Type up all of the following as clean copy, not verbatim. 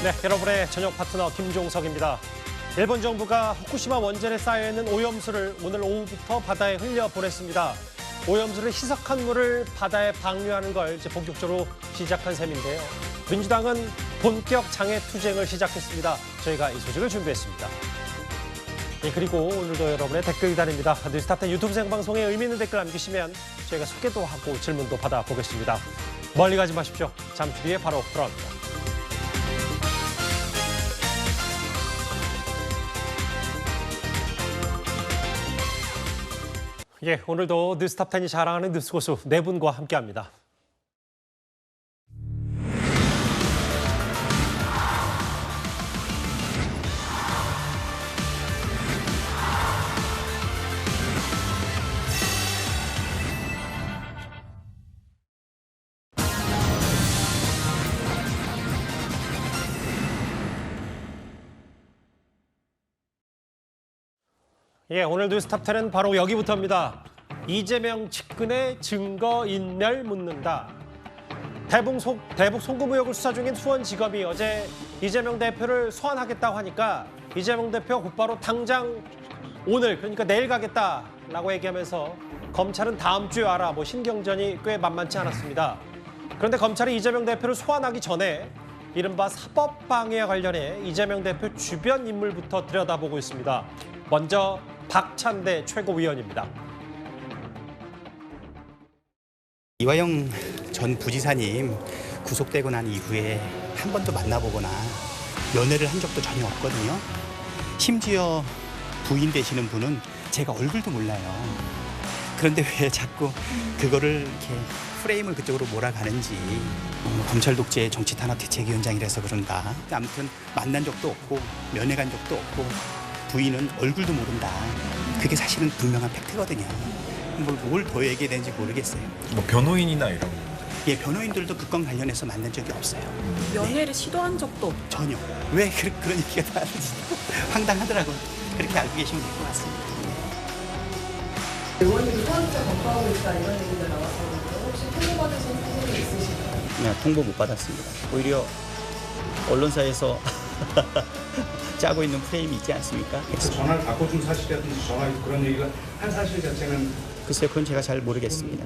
네, 여러분의 저녁 파트너 김종석입니다. 일본 정부가 후쿠시마 원전에 쌓여있는 오염수를 오늘 오후부터 바다에 흘려보냈습니다. 오염수를 희석한 물을 바다에 방류하는 걸 이제 본격적으로 시작한 셈인데요. 민주당은 본격 장애 투쟁을 시작했습니다. 저희가 이 소식을 준비했습니다. 예, 그리고 오늘도 여러분의 댓글 기다립니다. 뉴스타트 유튜브 생방송에 의미 있는 댓글 남기시면 저희가 소개도 하고 질문도 받아보겠습니다. 멀리 가지 마십시오. 잠시 뒤에 바로 돌아옵니다. 예, 오늘도 뉴스탑10이 자랑하는 뉴스고수 네 분과 함께합니다. 예, 오늘 뉴스탑10은 바로 여기부터입니다. 이재명 측근의 증거인멸 묻는다. 대북 송금 의혹을 수사 중인 수원지검이 어제 이재명 대표를 소환하겠다고 하니까 이재명 대표 곧바로 당장 오늘, 그러니까 내일 가겠다라고 얘기하면서 검찰은 다음 주에 와라, 신경전이 꽤 만만치 않았습니다. 그런데 검찰이 이재명 대표를 소환하기 전에 이른바 사법방해와 관련해 이재명 대표 주변 인물부터 들여다보고 있습니다. 먼저 박찬대 최고위원입니다. 이화영 전 부지사님 구속되고 난 이후에 한 번도 만나보거나 연애를 한 적도 전혀 없거든요. 심지어 부인 되시는 분은 제가 얼굴도 몰라요. 그런데 왜 자꾸 그거를 이렇게 프레임을 그쪽으로 몰아가는지. 검찰 독재 정치 탄압 대책위원장이라서 그런가. 아무튼 만난 적도 없고 면회 간 적도 없고 부인은 얼굴도 모른다. 그게 사실은 분명한 팩트거든요. 뭘 더 얘기해야 되는지 모르겠어요. 뭐 변호인이나 이런 거. 예, 변호인들도 그 건 관련해서 만난 적이 없어요. 연애를 시도한 적도 전혀. 왜 그런 얘기가 나왔는지 황당하더라고요. 그렇게 알고 계시면 될 것 같습니다. 의원님이 소환자 검토하고 있다 이런 얘기가 나왔었는데 혹시 통보받으신 부분이 있으신가요? 네, 통보 못 받았습니다. 오히려 언론사에서 짜고 있는 프레임이 있지 않습니까? 전화를 바꿔준 사실이라든지 전화 그런 얘기가 한 사실 자체는 글쎄요, 그건 제가 잘 모르겠습니다.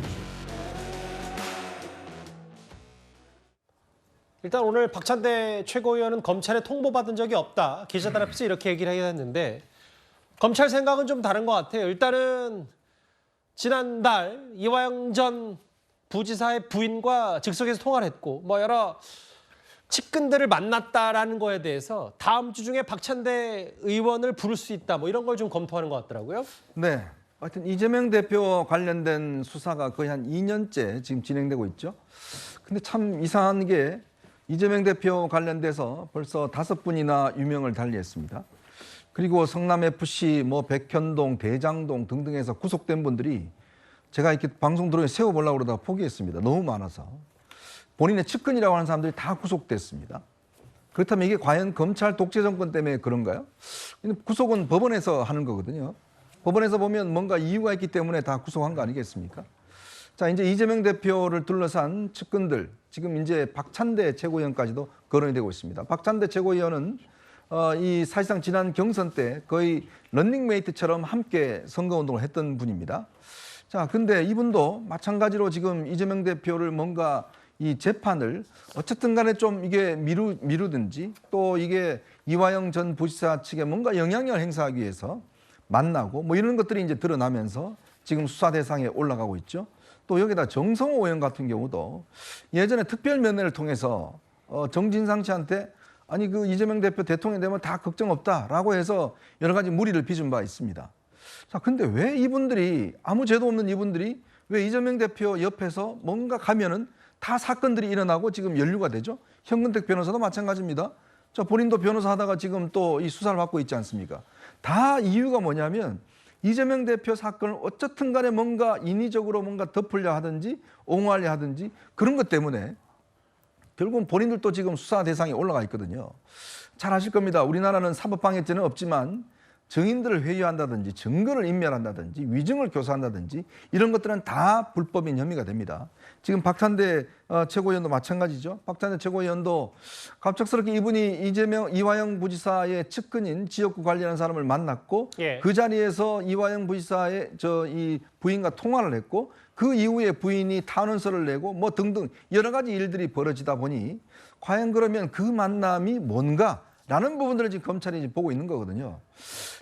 일단 오늘 박찬대 최고위원은 검찰에 통보받은 적이 없다. 기자들 앞에서 이렇게 얘기를 했는데 검찰 생각은 좀 다른 것 같아요. 일단은 지난달 이화영 전 부지사의 부인과 즉석에서 통화를 했고 여러 측근들을 만났다라는 거에 대해서 다음 주 중에 박찬대 의원을 부를 수 있다 이런 걸 좀 검토하는 것 같더라고요. 네. 하여튼 이재명 대표 관련된 수사가 거의 한 2년째 지금 진행되고 있죠. 근데 참 이상한 게 이재명 대표 관련돼서 벌써 5분이나 유명을 달리했습니다. 그리고 성남FC, 백현동, 대장동 등등에서 구속된 분들이 제가 이렇게 방송 들어오면 세워보려고 그러다가 포기했습니다. 너무 많아서. 본인의 측근이라고 하는 사람들이 다 구속됐습니다. 그렇다면 이게 과연 검찰 독재 정권 때문에 그런가요? 구속은 법원에서 하는 거거든요. 법원에서 보면 뭔가 이유가 있기 때문에 다 구속한 거 아니겠습니까? 자, 이제 이재명 대표를 둘러싼 측근들, 지금 이제 박찬대 최고위원까지도 거론이 되고 있습니다. 박찬대 최고위원은 이 사실상 지난 경선 때 거의 런닝메이트처럼 함께 선거운동을 했던 분입니다. 자, 근데 이분도 마찬가지로 지금 이재명 대표를 뭔가 이 재판을 어쨌든 간에 좀 이게 미루든지 또 이게 이화영 전 부지사 측에 뭔가 영향력을 행사하기 위해서 만나고 이런 것들이 이제 드러나면서 지금 수사 대상에 올라가고 있죠. 또 여기다 정성호 의원 같은 경우도 예전에 특별 면회를 통해서 정진상 씨한테 아니 그 이재명 대표 대통령 되면 다 걱정 없다라고 해서 여러 가지 무리를 빚은 바 있습니다. 자, 근데 왜 이분들이 아무 죄도 없는 이분들이 왜 이재명 대표 옆에서 뭔가 가면은 다 사건들이 일어나고 지금 연루가 되죠. 현근택 변호사도 마찬가지입니다. 자, 본인도 변호사 하다가 지금 또 이 수사를 받고 있지 않습니까? 다 이유가 뭐냐면 이재명 대표 사건을 어쨌든 간에 뭔가 인위적으로 뭔가 덮으려 하든지 옹호하려 하든지 그런 것 때문에 결국은 본인들도 지금 수사 대상에 올라가 있거든요. 잘 아실 겁니다. 우리나라는 사법방해죄는 없지만 증인들을 회유한다든지 증거를 인멸한다든지 위증을 교사한다든지 이런 것들은 다 불법인 혐의가 됩니다. 지금 박찬대 최고위원도 마찬가지죠. 박찬대 최고위원도 갑작스럽게 이분이 이화영 부지사의 측근인 지역구 관리하는 사람을 만났고 예. 그 자리에서 이화영 부지사의 이 부인과 통화를 했고 그 이후에 부인이 탄원서를 내고 뭐 등등 여러 가지 일들이 벌어지다 보니 과연 그러면 그 만남이 뭔가라는 부분들을 지금 검찰이 지금 보고 있는 거거든요.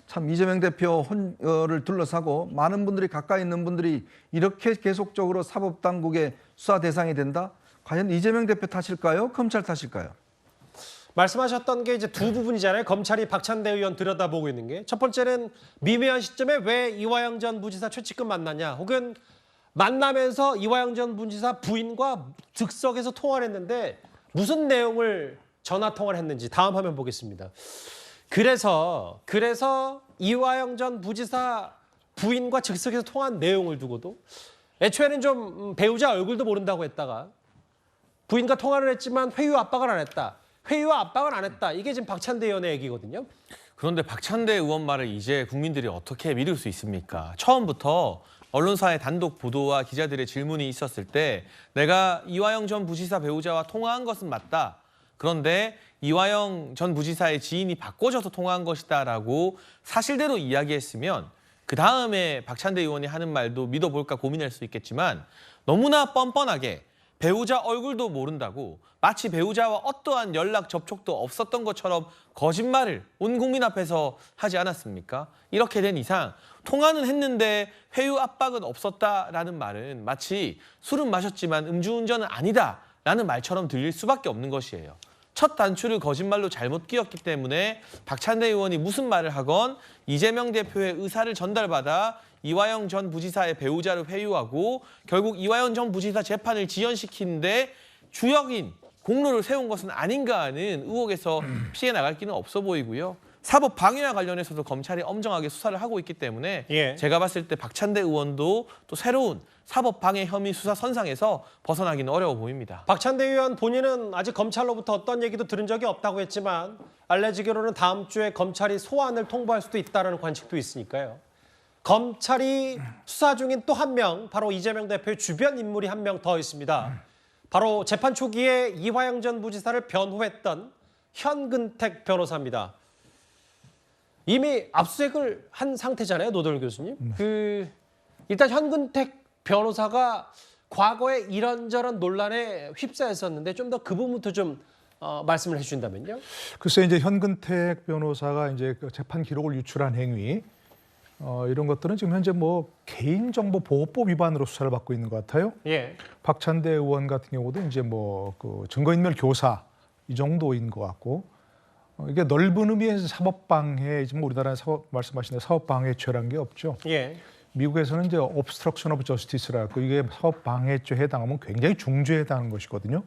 참 이재명 대표를 둘러싸고 많은 분들이 가까이 있는 분들이 이렇게 계속적으로 사법당국의 수사 대상이 된다? 과연 이재명 대표 탓일까요? 검찰 탓일까요? 말씀하셨던 게 이제 두 부분이잖아요. 검찰이 박찬대 의원 들여다보고 있는 게. 첫 번째는 미묘한 시점에 왜 이화영 전 부지사 최측근 만났냐. 혹은 만나면서 이화영 전 부지사 부인과 즉석에서 통화를 했는데 무슨 내용을 전화 통화를 했는지 다음 화면 보겠습니다. 그래서 이화영 전 부지사 부인과 즉석에서 통화한 내용을 두고도 애초에는 좀 배우자 얼굴도 모른다고 했다가 부인과 통화를 했지만 회유 압박을 안 했다. 회유와 압박을 안 했다. 이게 지금 박찬대 의원의 얘기거든요. 그런데 박찬대 의원 말을 이제 국민들이 어떻게 믿을 수 있습니까? 처음부터 언론사의 단독 보도와 기자들의 질문이 있었을 때 내가 이화영 전 부지사 배우자와 통화한 것은 맞다. 그런데 이화영 전 부지사의 지인이 바꿔줘서 통화한 것이다라고 사실대로 이야기했으면 그 다음에 박찬대 의원이 하는 말도 믿어볼까 고민할 수 있겠지만 너무나 뻔뻔하게 배우자 얼굴도 모른다고 마치 배우자와 어떠한 연락 접촉도 없었던 것처럼 거짓말을 온 국민 앞에서 하지 않았습니까? 이렇게 된 이상 통화는 했는데 회유 압박은 없었다라는 말은 마치 술은 마셨지만 음주운전은 아니다라는 말처럼 들릴 수밖에 없는 것이에요. 첫 단추를 거짓말로 잘못 끼웠기 때문에 박찬대 의원이 무슨 말을 하건 이재명 대표의 의사를 전달받아 이화영 전 부지사의 배우자를 회유하고 결국 이화영 전 부지사 재판을 지연시키는데 주역인 공로를 세운 것은 아닌가 하는 의혹에서 피해 나갈 길은 없어 보이고요. 사법 방해와 관련해서도 검찰이 엄정하게 수사를 하고 있기 때문에 예. 제가 봤을 때 박찬대 의원도 또 새로운 사법 방해 혐의 수사 선상에서 벗어나기는 어려워 보입니다. 박찬대 의원 본인은 아직 검찰로부터 어떤 얘기도 들은 적이 없다고 했지만 알려지기로는 다음 주에 검찰이 소환을 통보할 수도 있다는 관측도 있으니까요. 검찰이 수사 중인 또 한 명, 바로 이재명 대표의 주변 인물이 한 명 더 있습니다. 바로 재판 초기에 이화영 전 부지사를 변호했던 현근택 변호사입니다. 이미 압수수색을 한 상태잖아요, 노돌 교수님. 일단 현근택 변호사가 과거에 이런저런 논란에 휩싸였었는데 좀 더 그 부분부터 좀 말씀을 해주신다면요. 글쎄 이제 현근택 변호사가 이제 그 재판 기록을 유출한 행위 이런 것들은 지금 현재 뭐 개인정보보호법 위반으로 수사를 받고 있는 것 같아요. 예. 박찬대 의원 같은 경우도 이제 뭐 그 증거인멸 교사 이 정도인 것 같고 이게 넓은 의미의 사법방해 지금 우리나라 말씀하신 대로 사법방해죄라는 게 없죠. 예. 미국에서는 이제 obstruction of justice라고 이게 사법방해죄에 해당하면 굉장히 중죄에 해당하는 것이거든요.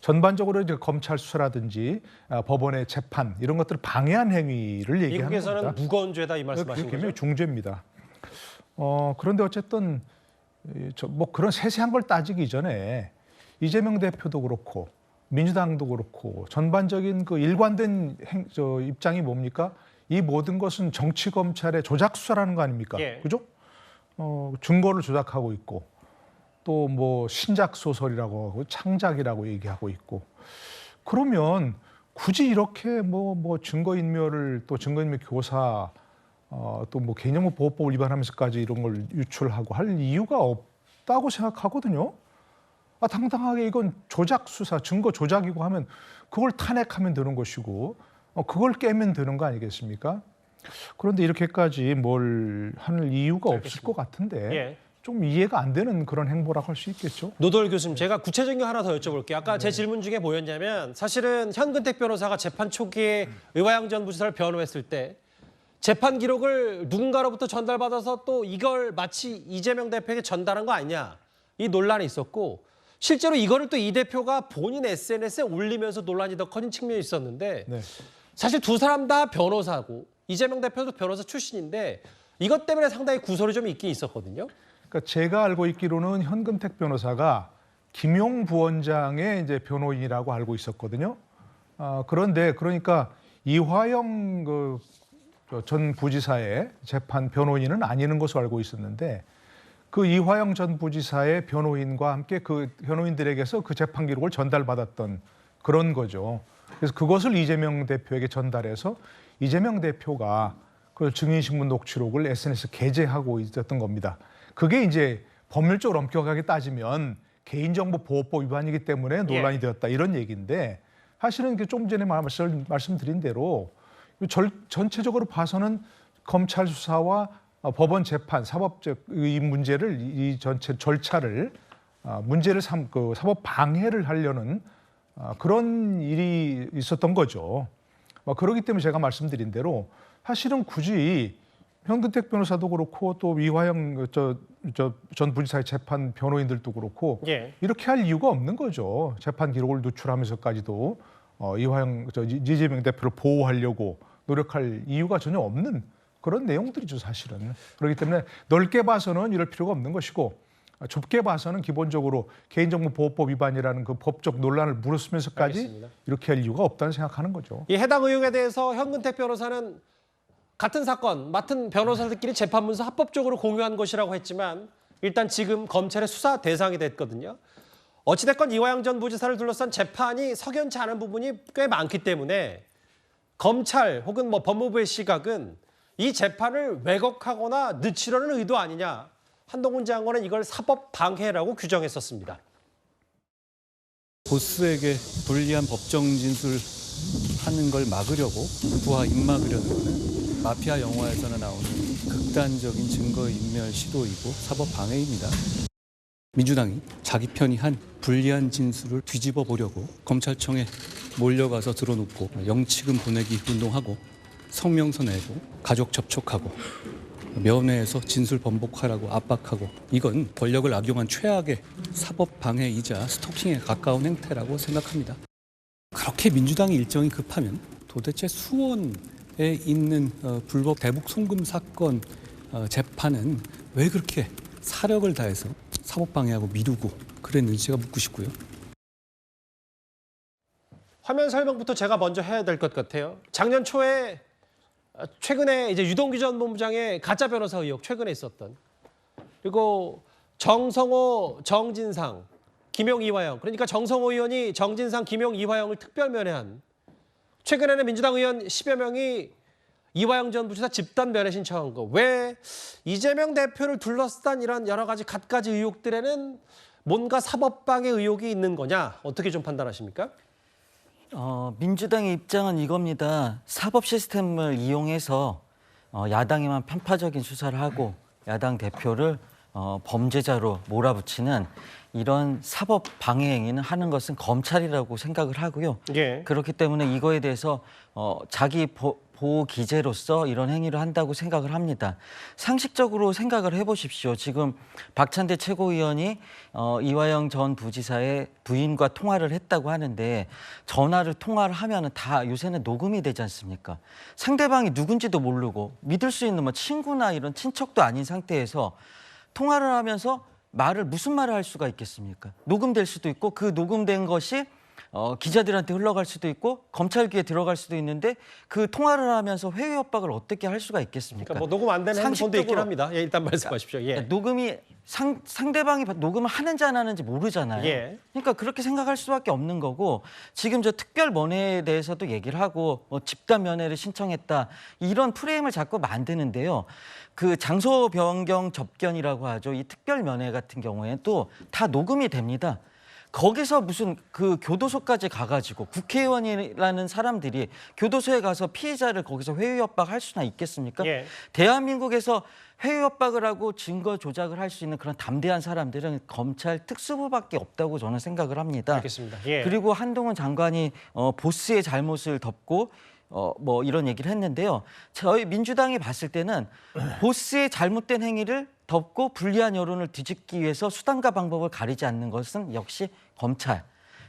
전반적으로 이제 검찰 수사라든지 법원의 재판 이런 것들을 방해한 행위를 얘기하는 겁니다. 미국에서는 무거운 죄다 이 말씀하신 그게 거죠? 굉장히 중죄입니다. 그런데 어쨌든 뭐 그런 세세한 걸 따지기 전에 이재명 대표도 그렇고 민주당도 그렇고 전반적인 그 일관된 입장이 뭡니까? 이 모든 것은 정치 검찰의 조작 수사라는 거 아닙니까? 예. 그죠? 증거를 조작하고 있고 또 뭐 신작 소설이라고 하고 창작이라고 얘기하고 있고 그러면 굳이 이렇게 뭐 증거인멸을 또 증거인멸 교사 또 뭐 개인정보 보호법을 위반하면서까지 이런 걸 유출하고 할 이유가 없다고 생각하거든요. 당당하게 이건 조작 수사, 증거 조작이고 하면 그걸 탄핵하면 되는 것이고 그걸 깨면 되는 거 아니겠습니까? 그런데 이렇게까지 뭘 할 이유가 없을 것 같은데 예. 좀 이해가 안 되는 그런 행보라고 할 수 있겠죠. 노돌 교수님, 제가 구체적인 거 하나 더 여쭤볼게요. 아까 제 질문 중에 뭐였냐면 사실은 현근택 변호사가 재판 초기에 이화영 전 부지사를 변호했을 때 재판 기록을 누군가로부터 전달받아서 또 이걸 마치 이재명 대표에게 전달한 거 아니냐 이 논란이 있었고 실제로 이거를 또 이 대표가 본인 SNS에 올리면서 논란이 더 커진 측면이 있었는데 네. 사실 두 사람 다 변호사고 이재명 대표도 변호사 출신인데 이것 때문에 상당히 구설이 좀 있긴 있었거든요. 그러니까 제가 알고 있기로는 현근택 변호사가 김용 부원장의 이제 변호인이라고 알고 있었거든요. 그런데 그러니까 이화영 그 전 부지사의 재판 변호인은 아니는 것으로 알고 있었는데 그 이화영 전 부지사의 변호인과 함께 그 변호인들에게서 그 재판 기록을 전달받았던 그런 거죠. 그래서 그것을 이재명 대표에게 전달해서 이재명 대표가 그 증인신문 녹취록을 SNS에 게재하고 있었던 겁니다. 그게 이제 법률적으로 엄격하게 따지면 개인정보보호법 위반이기 때문에 논란이 되었다 이런 얘기인데 사실은 좀 전에 말씀드린 대로 전체적으로 봐서는 검찰 수사와 법원 재판, 사법적 이 문제를 이 전체 절차를 문제를 삼고 사법 방해를 하려는 그런 일이 있었던 거죠. 그렇기 때문에 제가 말씀드린 대로 사실은 굳이 현근택 변호사도 그렇고 또 이화영 전 부지사의 재판 변호인들도 그렇고 이렇게 할 이유가 없는 거죠. 재판 기록을 누출하면서까지도 이재명 대표를 보호하려고 노력할 이유가 전혀 없는 그런 내용들이죠, 사실은. 그렇기 때문에 넓게 봐서는 이럴 필요가 없는 것이고 좁게 봐서는 기본적으로 개인정보보호법 위반이라는 그 법적 논란을 물었으면서까지 알겠습니다. 이렇게 할 이유가 없다는 생각하는 거죠. 이 해당 의혹에 대해서 현근택 변호사는 같은 사건 맡은 변호사들끼리 재판문서 합법적으로 공유한 것이라고 했지만 일단 지금 검찰의 수사 대상이 됐거든요. 어찌됐건 이화영 전 부지사를 둘러싼 재판이 석연치 않은 부분이 꽤 많기 때문에 검찰 혹은 법무부의 시각은 이 재판을 왜곡하거나 늦추려는 의도 아니냐. 한동훈 장관은 이걸 사법 방해라고 규정했었습니다. 보스에게 불리한 법정 진술하는 걸 막으려고 부하 입막으려는 것은 마피아 영화에서나 나오는 극단적인 증거인멸 시도이고 사법 방해입니다. 민주당이 자기 편이 한 불리한 진술을 뒤집어 보려고 검찰청에 몰려가서 들어놓고 영치금 보내기 운동하고 성명서 내고 가족 접촉하고 면회에서 진술 번복하라고 압박하고 이건 권력을 악용한 최악의 사법 방해이자 스토킹에 가까운 행태라고 생각합니다. 그렇게 민주당이 일정이 급하면 도대체 수원에 있는 불법 대북 송금 사건 재판은 왜 그렇게 사력을 다해서 사법 방해하고 미루고 그랬는지가 묻고 싶고요. 화면 설명부터 제가 먼저 해야 될 것 같아요. 작년 초에 최근에 이제 유동규 전 본부장의 가짜 변호사 의혹 최근에 있었던 그리고 정성호, 정진상, 김용, 이화영 그러니까 정성호 의원이 정진상, 김용, 이화영을 특별 면회한 최근에는 민주당 의원 10여 명이 이화영 전 부지사 집단 면회 신청한 거 왜 이재명 대표를 둘러싼 이런 여러 가지 갖가지 의혹들에는 뭔가 사법방해 의혹이 있는 거냐 어떻게 좀 판단하십니까? 민주당의 입장은 이겁니다. 사법 시스템을 이용해서 야당에만 편파적인 수사를 하고 야당 대표를 범죄자로 몰아붙이는 이런 사법 방해 행위는 하는 것은 검찰이라고 생각을 하고요. 예. 그렇기 때문에 이거에 대해서 자기 보호 기재로서 이런 행위를 한다고 생각을 합니다. 상식적으로 생각을 해보십시오. 지금 박찬대 최고위원이 이화영 전 부지사의 부인과 통화를 했다고 하는데 통화를 하면은 다 요새는 녹음이 되지 않습니까? 상대방이 누군지도 모르고 믿을 수 있는 친구나 이런 친척도 아닌 상태에서 통화를 하면서 무슨 말을 할 수가 있겠습니까? 녹음될 수도 있고 그 녹음된 것이 기자들한테 흘러갈 수도 있고 검찰 귀에 들어갈 수도 있는데 그 통화를 하면서 회유 협박을 어떻게 할 수가 있겠습니까? 그러니까 녹음 안 되는 핸드폰도 있긴 합니다. 예, 일단 말씀하십시오. 예. 녹음이 상대방이 녹음을 하는지 안 하는지 모르잖아요. 예. 그러니까 그렇게 생각할 수밖에 없는 거고 지금 특별 면회에 대해서도 얘기를 하고 집단 면회를 신청했다 이런 프레임을 자꾸 만드는데요. 그 장소 변경 접견이라고 하죠. 이 특별 면회 같은 경우에 또 다 녹음이 됩니다. 거기서 무슨 그 교도소까지 가가지고 국회의원이라는 사람들이 교도소에 가서 피해자를 거기서 회유 협박할 수나 있겠습니까? 예. 대한민국에서 회유 협박을 하고 증거 조작을 할 수 있는 그런 담대한 사람들은 검찰 특수부밖에 없다고 저는 생각을 합니다. 알겠습니다. 예. 그리고 한동훈 장관이 보스의 잘못을 덮고 이런 얘기를 했는데요. 저희 민주당이 봤을 때는 보스의 잘못된 행위를 덮고 불리한 여론을 뒤집기 위해서 수단과 방법을 가리지 않는 것은 역시 검찰,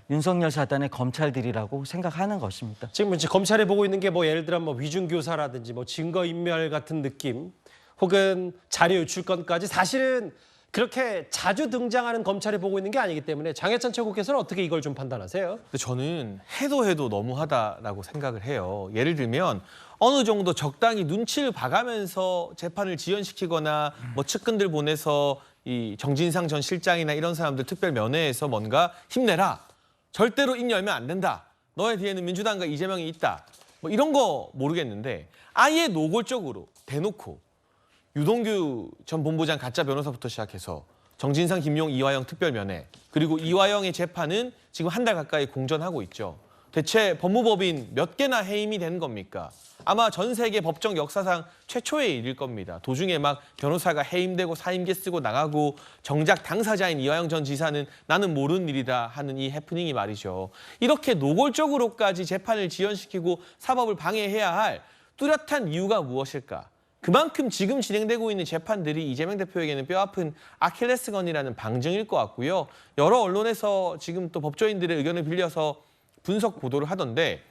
윤석열 사단의 검찰들이라고 생각하는 것입니다. 지금 검찰이 보고 있는 게 예를 들어 위중교사라든지 증거인멸 같은 느낌 혹은 자료 유출건까지 사실은 그렇게 자주 등장하는 검찰이 보고 있는 게 아니기 때문에 장해찬 최고께서는 어떻게 이걸 좀 판단하세요? 근데 저는 해도 너무하다라고 생각을 해요. 예를 들면 어느 정도 적당히 눈치를 봐가면서 재판을 지연시키거나 뭐 측근들 보내서 이 정진상 전 실장이나 이런 사람들 특별 면회에서 뭔가 힘내라. 절대로 입 열면 안 된다. 너의 뒤에는 민주당과 이재명이 있다. 뭐 이런 거 모르겠는데 아예 노골적으로 대놓고 유동규 전 본부장 가짜 변호사부터 시작해서 정진상, 김용, 이화영 특별면회 그리고 이화영의 재판은 지금 한 달 가까이 공전하고 있죠. 대체 법무법인 몇 개나 해임이 된 겁니까? 아마 전 세계 법정 역사상 최초의 일일 겁니다. 도중에 막 변호사가 해임되고 사임계 쓰고 나가고 정작 당사자인 이화영 전 지사는 나는 모르는 일이다 하는 이 해프닝이 말이죠. 이렇게 노골적으로까지 재판을 지연시키고 사법을 방해해야 할 뚜렷한 이유가 무엇일까? 그만큼 지금 진행되고 있는 재판들이 이재명 대표에게는 뼈아픈 아킬레스건이라는 방증일 것 같고요. 여러 언론에서 지금 또 법조인들의 의견을 빌려서 분석 보도를 하던데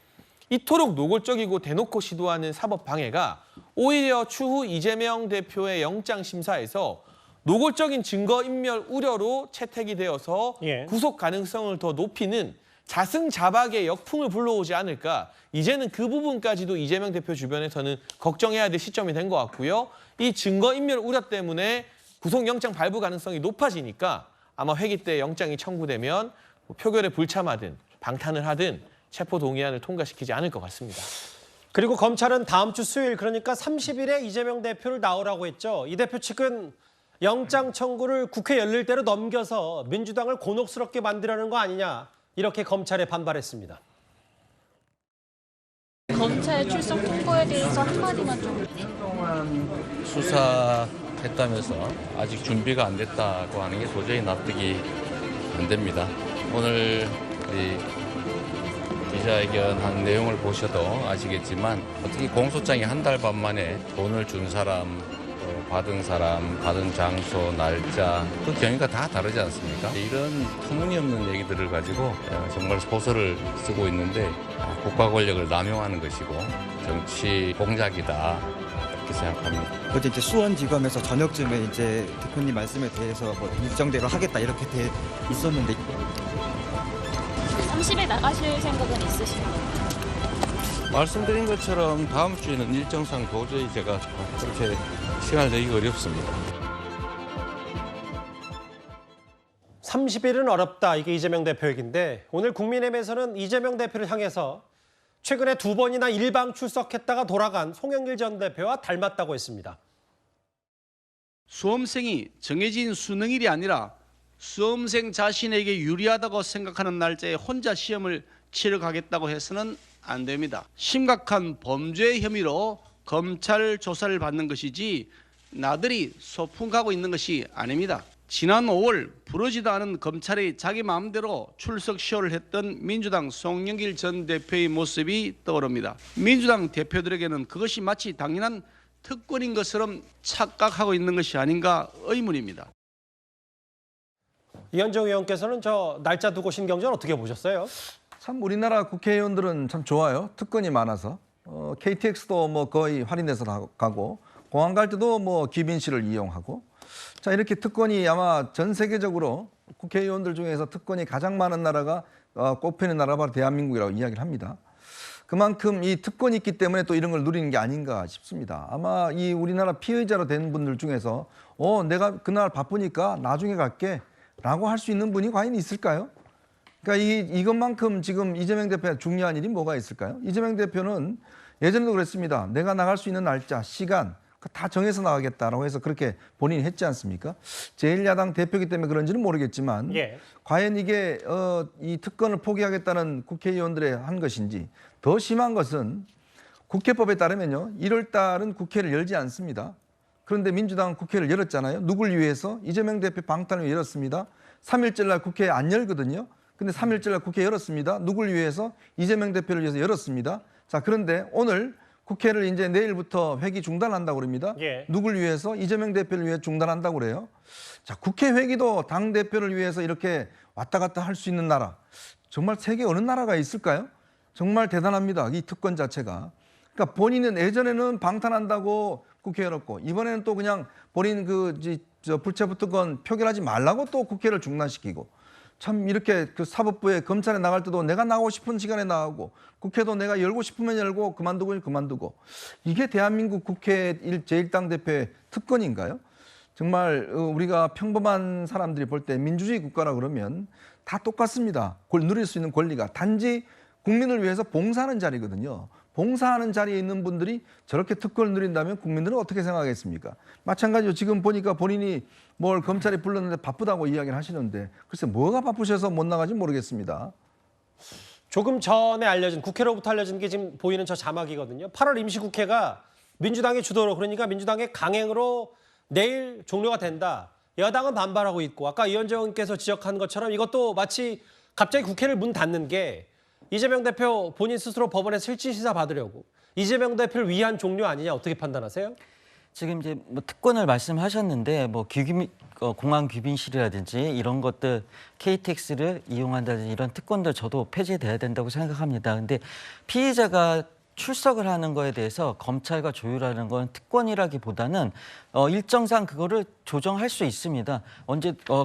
이토록 노골적이고 대놓고 시도하는 사법 방해가 오히려 추후 이재명 대표의 영장 심사에서 노골적인 증거인멸 우려로 채택이 되어서 구속 가능성을 더 높이는 자승자박의 역풍을 불러오지 않을까. 이제는 그 부분까지도 이재명 대표 주변에서는 걱정해야 될 시점이 된 것 같고요. 이 증거인멸 우려 때문에 구속영장 발부 가능성이 높아지니까 아마 회기 때 영장이 청구되면 표결에 불참하든 방탄을 하든 체포동의안을 통과시키지 않을 것 같습니다. 그리고 검찰은 다음 주 수요일 그러니까 30일에 이재명 대표를 나오라고 했죠. 이 대표 측은 영장 청구를 국회 열릴 대로 넘겨서 민주당을 곤혹스럽게 만들려는 거 아니냐 이렇게 검찰에 반발했습니다. 검찰 출석 통보에 대해서 한마디만 좀. 수사했다면서 아직 준비가 안 됐다고 하는 게 도저히 납득이 안 됩니다. 오늘 기자회견한 내용을 보셔도 아시겠지만 어떻게 공소장이 한 달 반 만에 돈을 준 사람, 받은 사람, 받은 장소, 날짜 그 경위가 다 다르지 않습니까? 이런 터무니없는 얘기들을 가지고 정말 소설을 쓰고 있는데 국가 권력을 남용하는 것이고 정치 공작이다 이렇게 생각합니다. 어제 이제 수원지검에서 저녁쯤에 이제 대표님 말씀에 대해서 뭐 일정대로 하겠다 이렇게 돼 있었는데 30일 나가실 생각은 있으신가요? 말씀드린 것처럼 다음 주에는 일정상 도저히 제가 그렇게 시간을 내기가 어렵습니다. 30일은 어렵다. 이게 이재명 대표 얘기인데 오늘 국민의힘에서는 이재명 대표를 향해서 최근에 2번이나 일방 출석했다가 돌아간 송영길 전 대표와 닮았다고 했습니다. 수험생이 정해진 수능일이 아니라 수험생 자신에게 유리하다고 생각하는 날짜에 혼자 시험을 치러 가겠다고 해서는 안 됩니다. 심각한 범죄 혐의로 검찰 조사를 받는 것이지 나들이 소풍 가고 있는 것이 아닙니다. 지난 5월 부르지도 않은 검찰이 자기 마음대로 출석 쇼를 했던 민주당 송영길 전 대표의 모습이 떠오릅니다. 민주당 대표들에게는 그것이 마치 당연한 특권인 것처럼 착각하고 있는 것이 아닌가 의문입니다. 이현정 의원께서는 저 날짜 두고 신경전 어떻게 보셨어요? 참 우리나라 국회의원들은 참 좋아요. 특권이 많아서. KTX도 뭐 거의 할인해서 가고 공항 갈 때도 뭐 귀빈실을 이용하고 자 이렇게 특권이 아마 전 세계적으로 국회의원들 중에서 특권이 가장 많은 나라가 꼽히는 나라가 바로 대한민국이라고 이야기를 합니다. 그만큼 이 특권이 있기 때문에 또 이런 걸 누리는 게 아닌가 싶습니다. 아마 이 우리나라 피의자로 된 분들 중에서 내가 그날 바쁘니까 나중에 갈게 라고 할 수 있는 분이 과연 있을까요? 그러니까 이것만큼 지금 이재명 대표가 중요한 일이 뭐가 있을까요? 이재명 대표는 예전에도 그랬습니다. 내가 나갈 수 있는 날짜, 시간 다 정해서 나가겠다라고 해서 그렇게 본인이 했지 않습니까? 제1야당 대표이기 때문에 그런지는 모르겠지만 과연 이게 이 특권을 포기하겠다는 국회의원들의 한 것인지 더 심한 것은 국회법에 따르면요. 1월 달은 국회를 열지 않습니다. 그런데 민주당은 국회를 열었잖아요. 누굴 위해서? 이재명 대표 방탄을 위해 열었습니다. 3일절 날 국회 안 열거든요. 근데 3일절 날 국회 열었습니다. 누굴 위해서? 이재명 대표를 위해서 열었습니다. 자, 그런데 오늘 국회를 이제 내일부터 회기 중단한다고 그럽니다. 누굴 위해서? 이재명 대표를 위해 중단한다고 그래요. 자, 국회 회기도 당 대표를 위해서 이렇게 왔다 갔다 할 수 있는 나라. 정말 세계 어느 나라가 있을까요? 정말 대단합니다. 이 특권 자체가. 그러니까 본인은 예전에는 방탄한다고 국회 열었고 이번에는 또 그냥 본인 불체포 특권 표결하지 말라고 또 국회를 중단시키고 참 이렇게 그 사법부에 검찰에 나갈 때도 내가 나가고 싶은 시간에 나가고 국회도 내가 열고 싶으면 열고 그만두고 그만두고 이게 대한민국 국회 제1당 대표의 특권인가요? 정말 우리가 평범한 사람들이 볼 때 민주주의 국가라 그러면 다 똑같습니다. 그걸 누릴 수 있는 권리가 단지 국민을 위해서 봉사하는 자리거든요. 봉사하는 자리에 있는 분들이 저렇게 특권을 누린다면 국민들은 어떻게 생각하겠습니까? 마찬가지로 지금 보니까 본인이 뭘 검찰에 불렀는데 바쁘다고 이야기를 하시는데 글쎄 뭐가 바쁘셔서 못 나가지 모르겠습니다. 조금 전에 알려진 국회로부터 알려진 게 지금 보이는 저 자막이거든요. 8월 임시국회가 민주당의 주도로 그러니까 민주당의 강행으로 내일 종료가 된다. 여당은 반발하고 있고 아까 이현정 의원께서 지적한 것처럼 이것도 마치 갑자기 국회를 문 닫는 게 이재명 대표 본인 스스로 법원에 실질심사 받으려고 이재명 대표를 위한 종료 아니냐 어떻게 판단하세요? 지금 이제 뭐 특권을 말씀하셨는데 뭐 공항 귀빈실이라든지 이런 것들 KTX를 이용한다든지 이런 특권들 저도 폐지돼야 된다고 생각합니다. 근데 피의자가 출석을 하는 거에 대해서 검찰과 조율하는 건 특권이라기보다는 일정상 그거를 조정할 수 있습니다.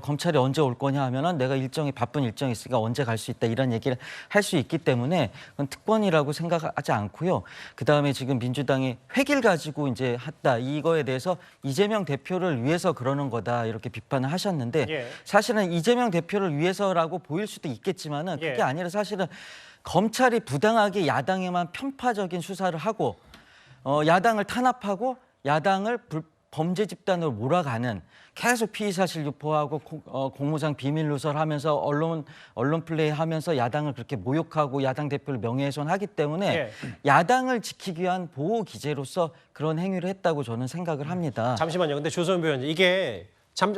검찰이 언제 올 거냐 하면은 내가 바쁜 일정이 있으니까 언제 갈 수 있다 이런 얘기를 할 수 있기 때문에 그건 특권이라고 생각하지 않고요. 그다음에 지금 민주당이 회기를 가지고 이제 했다 이거에 대해서 이재명 대표를 위해서 그러는 거다 이렇게 비판을 하셨는데 사실은 이재명 대표를 위해서라고 보일 수도 있겠지만은 그게 아니라 사실은 검찰이 부당하게 야당에만 편파적인 수사를 하고 야당을 탄압하고 야당을 범죄 집단으로 몰아가는 계속 피의사실 유포하고 공무상 비밀 누설하면서 언론 플레이하면서 야당을 그렇게 모욕하고 야당 대표를 명예훼손하기 때문에 야당을 지키기 위한 보호 기제로서 그런 행위를 했다고 저는 생각을 합니다. 잠시만요. 근데 조선배 의원님 이게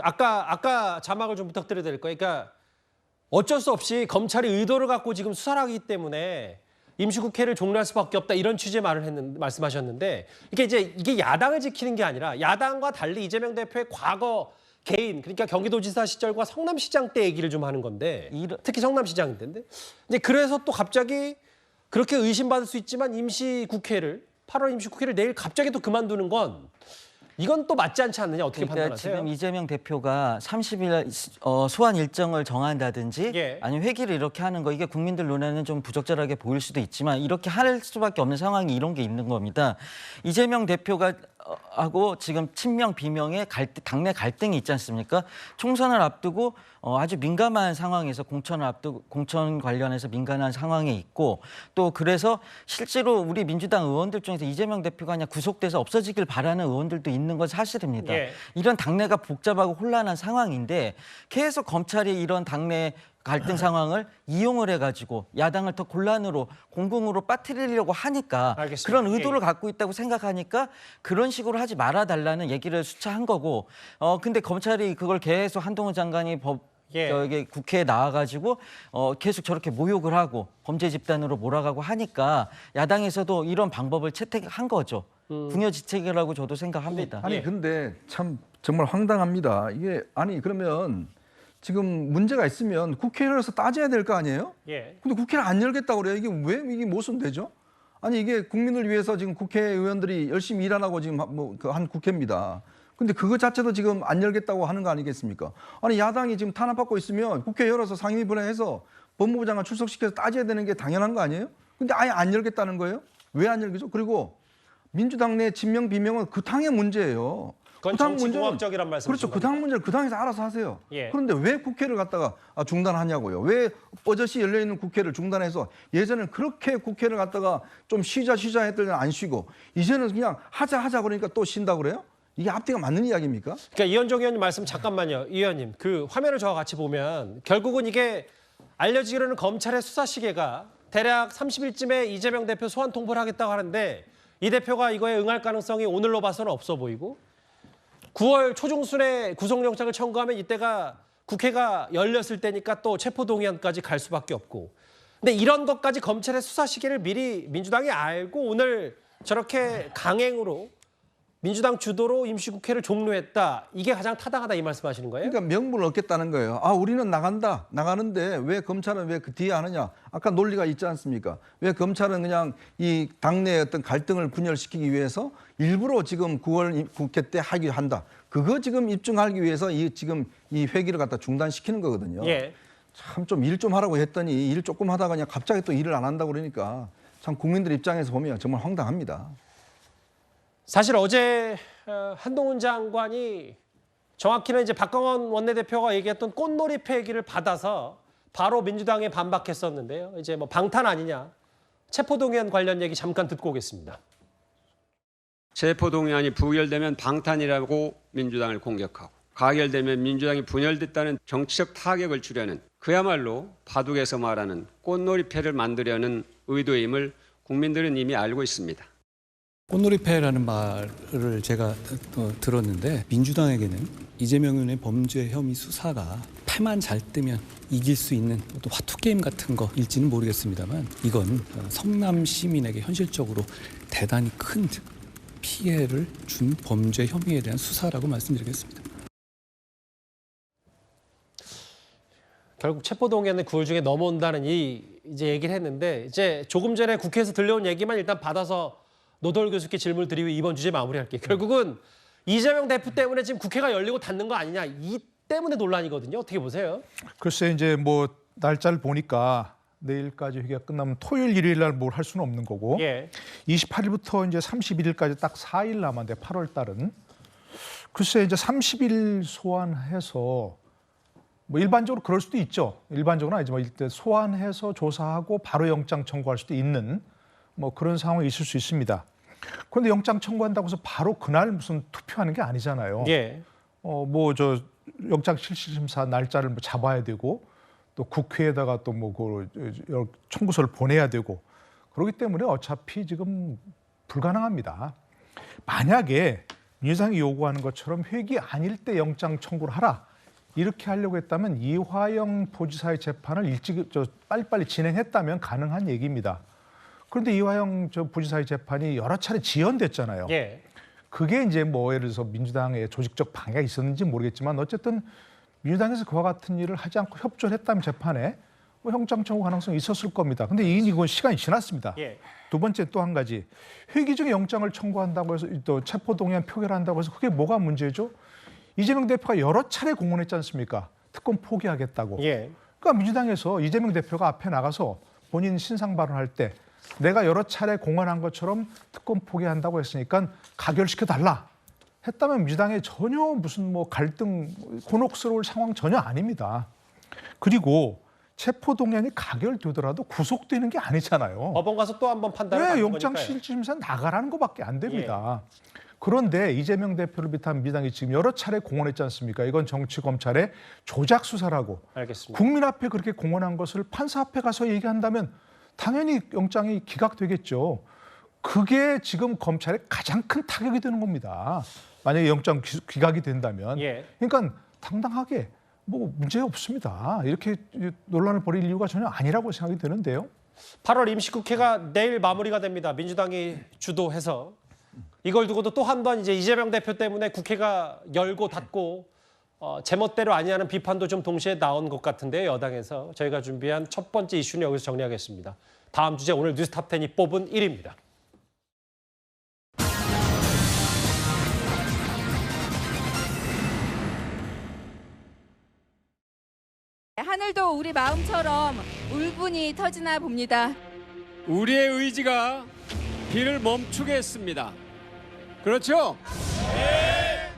아까 자막을 좀 부탁드려야 될 거예요. 그러니까 어쩔 수 없이 검찰이 의도를 갖고 지금 수사를 하기 때문에 임시국회를 종료할 수밖에 없다 이런 취지의 말씀하셨는데 이게 야당을 지키는 게 아니라 야당과 달리 이재명 대표의 과거 개인 그러니까 경기도지사 시절과 성남시장 때 얘기를 좀 하는 건데 특히 성남시장 때인데 이제 그래서 또 갑자기 그렇게 의심받을 수 있지만 8월 임시국회를 내일 갑자기 또 그만두는 건 이건 또 맞지 않지 않느냐 어떻게 판단하세요? 지금 이재명 대표가 30일 소환 일정을 정한다든지 아니면 회기를 이렇게 하는 거 이게 국민들 눈에는 좀 부적절하게 보일 수도 있지만 이렇게 할 수밖에 없는 상황이 이런 게 있는 겁니다. 이재명 대표가 하고 지금 친명 비명의 당내 갈등이 있지 않습니까? 총선을 앞두고 아주 민감한 상황에서 공천 관련해서 민감한 상황에 있고 또 그래서 실제로 우리 민주당 의원들 중에서 이재명 대표가 그냥 구속돼서 없어지길 바라는 의원들도 있는 건 사실입니다. 이런 당내가 복잡하고 혼란한 상황인데 계속 검찰이 이런 당내 갈등 상황을 이용을 해가지고 야당을 더 곤란으로 공공으로 빠뜨리려고 하니까 그런 의도를 갖고 있다고 생각하니까 그런 식으로 하지 말아달라는 얘기를 수차한 거고 근데 검찰이 그걸 계속 한동훈 장관이 국회에 나와가지고 계속 저렇게 모욕을 하고 범죄 집단으로 몰아가고 하니까 야당에서도 이런 방법을 채택한 거죠. 궁여지책이라고 저도 생각합니다. 아니 근데 참 정말 황당합니다. 이게 그러면 지금 문제가 있으면 국회를 열어서 따져야 될 거 아니에요? 근데 국회를 안 열겠다고 그래요. 이게 모순되죠? 아니 이게 국민을 위해서 지금 국회의원들이 열심히 일하라고 지금 한 국회입니다. 근데 그거 자체도 지금 안 열겠다고 하는 거 아니겠습니까? 아니 야당이 지금 탄압받고 있으면 국회 열어서 상임위원회에서 법무부 장관 출석시켜서 따져야 되는 게 당연한 거 아니에요? 근데 아예 안 열겠다는 거예요? 왜 안 열겠죠? 그리고 민주당 내 진명 비명은 그 당의 문제예요. 그건 정치공학적이란 말씀이죠. 그렇죠. 그 당 문제를 그 당에서 알아서 하세요. 그런데 왜 국회를 갖다가 중단하냐고요. 왜 버젓이 열려있는 국회를 중단해서 예전에는 그렇게 국회를 갖다가 좀 쉬자 했더니 안 쉬고 이제는 그냥 하자 그러니까 또 쉰다고 그래요? 이게 앞뒤가 맞는 이야기입니까? 그러니까 이현정 의원님 말씀 잠깐만요. 이 의원님 그 화면을 저와 같이 보면 결국은 이게 알려지기로는 검찰의 수사 시계가 대략 30일쯤에 이재명 대표 소환 통보를 하겠다고 하는데 이 대표가 이거에 응할 가능성이 오늘로 봐서는 없어 보이고 9월 초중순에 구속영장을 청구하면 이때가 국회가 열렸을 때니까 또 체포동의안까지 갈 수밖에 없고 근데 이런 것까지 검찰의 수사 시기를 미리 민주당이 알고 오늘 저렇게 강행으로 민주당 주도로 임시국회를 종료했다. 이게 가장 타당하다 이 말씀하시는 거예요? 그러니까 명분을 얻겠다는 거예요. 우리는 나가는데 왜 검찰은 왜 그 뒤에 하느냐. 아까 논리가 있지 않습니까? 왜 검찰은 그냥 이 당내의 어떤 갈등을 분열시키기 위해서 일부러 지금 9월 국회 때 하기로 한다. 그거 지금 입증하기 위해서 지금 이 회기를 갖다 중단시키는 거거든요. 참 좀 일 좀 하라고 했더니 일 조금 하다가 그냥 갑자기 또 일을 안 한다고 그러니까 참 국민들 입장에서 보면 정말 황당합니다. 사실 어제 한동훈 장관이 정확히는 이제 박광원 원내대표가 얘기했던 꽃놀이 폐기를 받아서 바로 민주당에 반박했었는데요. 이제 뭐 방탄 아니냐, 체포동의안 관련 얘기 잠깐 듣고 오겠습니다. 체포동의안이 부결되면 방탄이라고 민주당을 공격하고 가결되면 민주당이 분열됐다는 정치적 타격을 주려는 그야말로 바둑에서 말하는 꽃놀이패를 만들려는 의도임을 국민들은 이미 알고 있습니다. 꽃놀이패라는 말을 제가 들었는데 민주당에게는 이재명 의원의 범죄 혐의 수사가 패만 잘 뜨면 이길 수 있는 또 화투게임 같은 거일지는 모르겠습니다만 이건 성남 시민에게 현실적으로 대단히 큰 피해를 준 범죄 혐의에 대한 수사라고 말씀드리겠습니다. 결국 체포동의안은 9월 중에 넘어온다는 이제 얘기를 했는데 이제 조금 전에 국회에서 들려온 얘기만 일단 받아서 노덜 교수께 질문을 드리고 이번 주제 마무리할게요. 결국은 이재명 대표 때문에 지금 국회가 열리고 닫는 거 아니냐, 이 때문에 논란이거든요. 어떻게 보세요? 글쎄 이제 뭐 날짜를 보니까 내일까지 회기가 끝나면 토요일, 일요일 날 뭘 할 수는 없는 거고 28일부터 이제 31일까지 딱 4일 남았는데 8월 달은 글쎄 이제 30일 소환해서 뭐 일반적으로 그럴 수도 있죠. 일반적으로는 아니지만 일단 소환해서 조사하고 바로 영장 청구할 수도 있는 뭐 그런 상황이 있을 수 있습니다. 그런데 영장 청구한다고 해서 바로 그날 무슨 투표하는 게 아니잖아요. 뭐 저 영장 실질심사 날짜를 뭐 잡아야 되고 또 국회에다가 또 뭐 그 청구서를 보내야 되고 그렇기 때문에 어차피 지금 불가능합니다. 만약에 민주당이 요구하는 것처럼 회기 아닐 때 영장 청구를 하라. 이렇게 하려고 했다면 이화영 부지사의 재판을 빨리빨리 진행했다면 가능한 얘기입니다. 그런데 이화영 부지사의 재판이 여러 차례 지연됐잖아요. 그게 이제 뭐 예를 들어서 민주당의 조직적 방해가 있었는지 모르겠지만 어쨌든 민주당에서 그와 같은 일을 하지 않고 협조를 했다면 재판에 뭐 영장 청구 가능성이 있었을 겁니다. 근데 이건 시간이 지났습니다. 두 번째 또 한 가지 회기 중에 영장을 청구한다고 해서 또 체포동의안 표결한다고 해서 그게 뭐가 문제죠? 이재명 대표가 여러 차례 공언했지 않습니까? 특검 포기하겠다고. 그러니까 민주당에서 이재명 대표가 앞에 나가서 본인 신상 발언할 때 내가 여러 차례 공언한 것처럼 특검 포기한다고 했으니까 가결시켜달라 했다면 민주당에 전혀 무슨 뭐 갈등, 곤혹스러울 상황 전혀 아닙니다. 그리고 체포동의안이 가결되더라도 구속되는 게 아니잖아요. 법원 가서 또 한 번 판단을 받는 거니까요. 영장 실질심사 나가라는 것밖에 안 됩니다. 그런데 이재명 대표를 비롯한 민주당이 지금 여러 차례 공언했지 않습니까? 이건 정치 검찰의 조작 수사라고. 알겠습니다. 국민 앞에 그렇게 공언한 것을 판사 앞에 가서 얘기한다면 당연히 영장이 기각되겠죠. 그게 지금 검찰에 가장 큰 타격이 되는 겁니다. 만약에 영장 기각이 된다면. 그러니까 당당하게 뭐 문제 없습니다. 이렇게 논란을 벌일 이유가 전혀 아니라고 생각이 되는데요. 8월 임시국회가 내일 마무리가 됩니다. 민주당이 주도해서. 이걸 두고도 또 한 번 이제 이재명 대표 때문에 국회가 열고 닫고 제멋대로 아니냐는 비판도 좀 동시에 나온 것 같은데요. 여당에서 저희가 준비한 첫 번째 이슈는 여기서 정리하겠습니다. 다음 주제 오늘 뉴스탑10이 뽑은 1위입니다. 하늘도 우리 마음처럼 울분이 터지나 봅니다. 우리의 의지가 비를 멈추게 했습니다. 그렇죠? 네.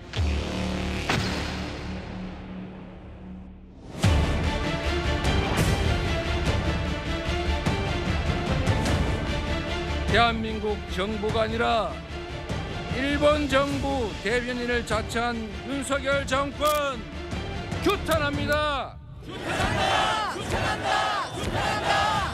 대한민국 정부가 아니라 일본 정부 대변인을 자처한 윤석열 정권 규탄합니다. 규탄한다! 규탄한다! 규탄한다!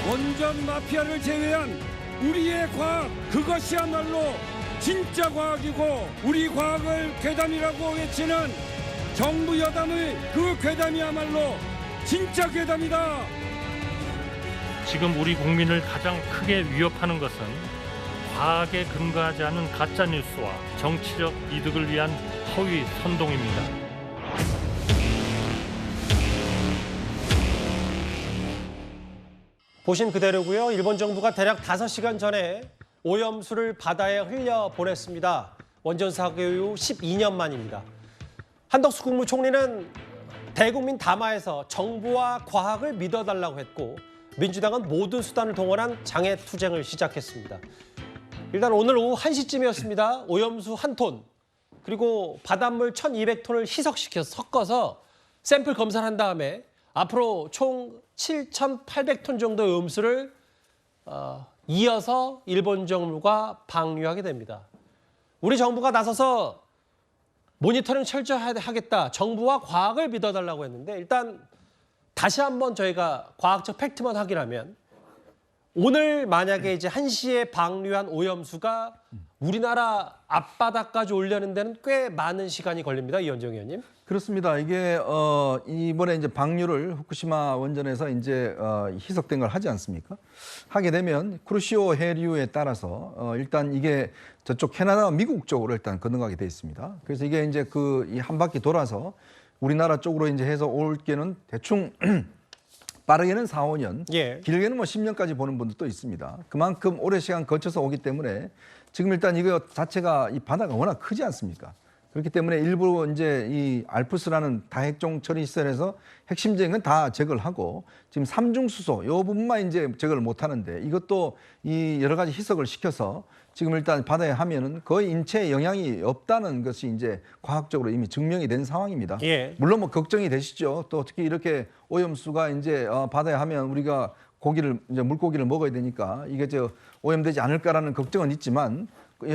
원전 마피아를 제외한 우리의 과학, 그것이야말로 진짜 과학이고 우리 과학을 괴담이라고 외치는 정부 여담의 그 괴담이야말로 진짜 괴담이다. 지금 우리 국민을 가장 크게 위협하는 것은 과학에 근거하지 않은 가짜 뉴스와 정치적 이득을 위한 허위 선동입니다. 보신 그대로고요. 일본 정부가 대략 5시간 전에 오염수를 바다에 흘려 보냈습니다. 원전 사고 이후 12년 만입니다. 한덕수 국무총리는 대국민 담화에서 정부와 과학을 믿어달라고 했고 민주당은 모든 수단을 동원한 장애 투쟁을 시작했습니다. 일단 오늘 오후 1시쯤이었습니다. 오염수 1톤 그리고 바닷물 1,200톤을 희석시켜서 섞어서 샘플 검사를 한 다음에 앞으로 총 7,800톤 정도의 오염수를 이어서 일본 정부가 방류하게 됩니다. 우리 정부가 나서서 모니터링 철저히 하겠다. 정부와 과학을 믿어달라고 했는데 일단 다시 한번 저희가 과학적 팩트만 확인하면 오늘 만약에 이제 1시에 방류한 오염수가 우리나라 앞바다까지 오려는 데는 꽤 많은 시간이 걸립니다. 이현정 의원님. 그렇습니다. 이게 이번에 이제 방류를 후쿠시마 원전에서 이제 희석된 걸 하지 않습니까? 하게 되면 쿠르시오 해류에 따라서 일단 이게 저쪽 캐나다와 미국 쪽으로 일단 건너가게 돼 있습니다. 그래서 이게 이제 이 한 바퀴 돌아서 우리나라 쪽으로 이제 해서 올 게는 대충 빠르게는 4, 5년, 예. 길게는 뭐 10년까지 보는 분들도 있습니다. 그만큼 오래 시간 거쳐서 오기 때문에 지금 일단 이거 자체가 이 바다가 워낙 크지 않습니까? 그렇기 때문에 일부 이제 이 알프스라는 다핵종 처리 시설에서 핵심적인 건 다 제거를 하고 지금 삼중수소 요 부분만 이제 제거를 못 하는데 이것도 이 여러 가지 희석을 시켜서 지금 일단 바다에 하면은 거의 인체에 영향이 없다는 것이 이제 과학적으로 이미 증명이 된 상황입니다. 예. 물론 뭐 걱정이 되시죠. 또 특히 이렇게 오염수가 이제 바다에 하면 우리가 고기를 이제 물고기를 먹어야 되니까 이게 오염되지 않을까라는 걱정은 있지만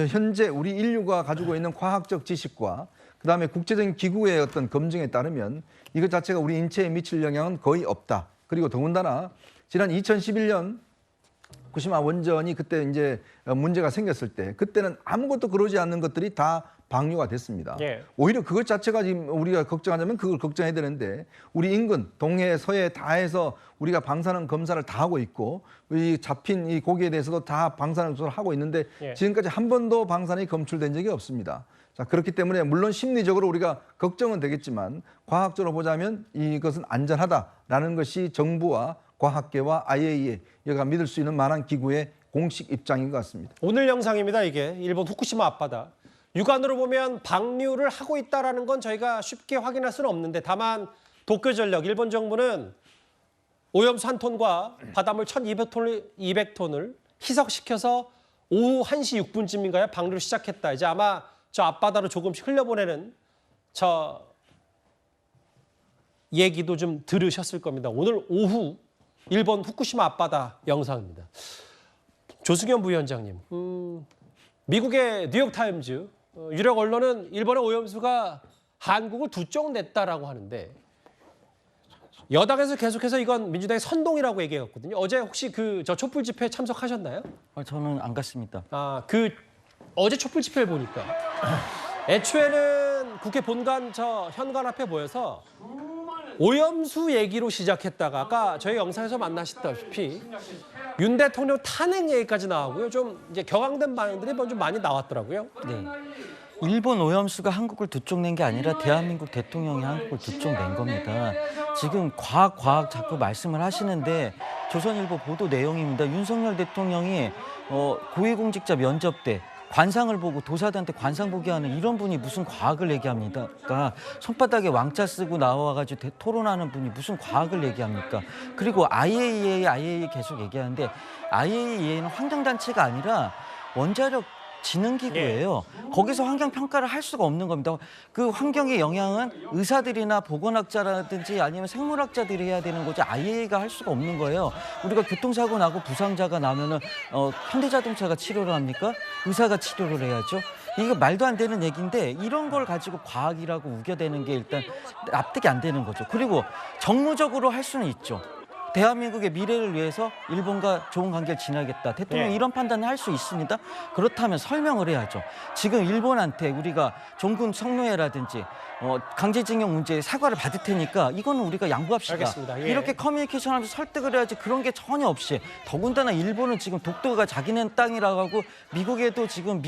현재 우리 인류가 가지고 있는 과학적 지식과 그다음에 국제적인 기구의 어떤 검증에 따르면 이것 자체가 우리 인체에 미칠 영향은 거의 없다. 그리고 더군다나 지난 2011년 후쿠시마 원전이 그때 이제 문제가 생겼을 때 그때는 아무것도 그러지 않는 것들이 다 방류가 됐습니다. 예. 오히려 그것 자체가 지금 우리가 걱정하자면 그걸 걱정해야 되는데 우리 인근 동해 서해 다 해서 우리가 방사능 검사를 다 하고 있고 이 잡힌 이 고기에 대해서도 다 방사능 조사를 하고 있는데 예. 지금까지 한 번도 방사능이 검출된 적이 없습니다. 자, 그렇기 때문에 물론 심리적으로 우리가 걱정은 되겠지만 과학적으로 보자면 이것은 안전하다라는 것이 정부와 과학계와 IAEA가 믿을 수 있는 만한 기구의 공식 입장인 것 같습니다. 오늘 영상입니다. 이게 일본 후쿠시마 앞바다. 육안으로 보면 방류를 하고 있다는 건 저희가 쉽게 확인할 수는 없는데 다만 도쿄전력, 일본 정부는 오염수 1톤과 바닷물 1,200톤을 희석시켜서 오후 1시 6분쯤인가요? 방류를 시작했다. 이제 아마 저 앞바다로 조금씩 흘려보내는 저 얘기도 좀 들으셨을 겁니다. 오늘 오후 일본 후쿠시마 앞바다 영상입니다. 조승현 부위원장님, 미국의 뉴욕타임즈 유력 언론은 일본의 오염수가 한국을 두 쪽 냈다라고 하는데 여당에서 계속해서 이건 민주당의 선동이라고 얘기했거든요. 어제 혹시 저 촛불 집회에 참석하셨나요? 저는 안 갔습니다. 어제 촛불 집회를 보니까 애초에는 국회 본관 저 현관 앞에 모여서 오염수 얘기로 시작했다가 아까 저희 영상에서 만나셨다시피 윤 대통령 탄핵 얘기까지 나오고요. 좀 이제 격앙된 반응들이 좀 많이 나왔더라고요. 네. 일본 오염수가 한국을 두 쪽 낸 게 아니라 대한민국 대통령이 한국을 두 쪽 낸 겁니다. 지금 과학 자꾸 말씀을 하시는데 조선일보 보도 내용입니다. 윤석열 대통령이 고위공직자 면접 때 관상을 보고 도사들한테 관상 보게 하는 이런 분이 무슨 과학을 얘기합니까? 그러니까 손바닥에 왕자 쓰고 나와가지고 토론하는 분이 무슨 과학을 얘기합니까? 그리고 IAEA 계속 얘기하는데 IAEA는 환경단체가 아니라 원자력 진흥기구예요. 거기서 환경 평가를 할 수가 없는 겁니다. 그 환경의 영향은 의사들이나 보건학자라든지 아니면 생물학자들이 해야 되는 거지 IAEA가 할 수가 없는 거예요. 우리가 교통사고 나고 부상자가 나면은 현대자동차가 치료를 합니까? 의사가 치료를 해야죠. 이거 말도 안 되는 얘기인데 이런 걸 가지고 과학이라고 우겨대는 게 일단 납득이 안 되는 거죠. 그리고 정무적으로 할 수는 있죠. 대한민국의 미래를 위해서 일본과 좋은 관계를 지나겠다. 대통령이 예. 이런 판단을 할 수 있습니다. 그렇다면 설명을 해야죠. 지금 일본한테 우리가 종군 성노예라든지 강제징용 문제에 사과를 받을 테니까 이거는 우리가 양보합시다. 알겠습니다. 예. 이렇게 커뮤니케이션하면서 설득을 해야지 그런 게 전혀 없이 더군다나 일본은 지금 독도가 자기네 땅이라고 하고 미국에도 지금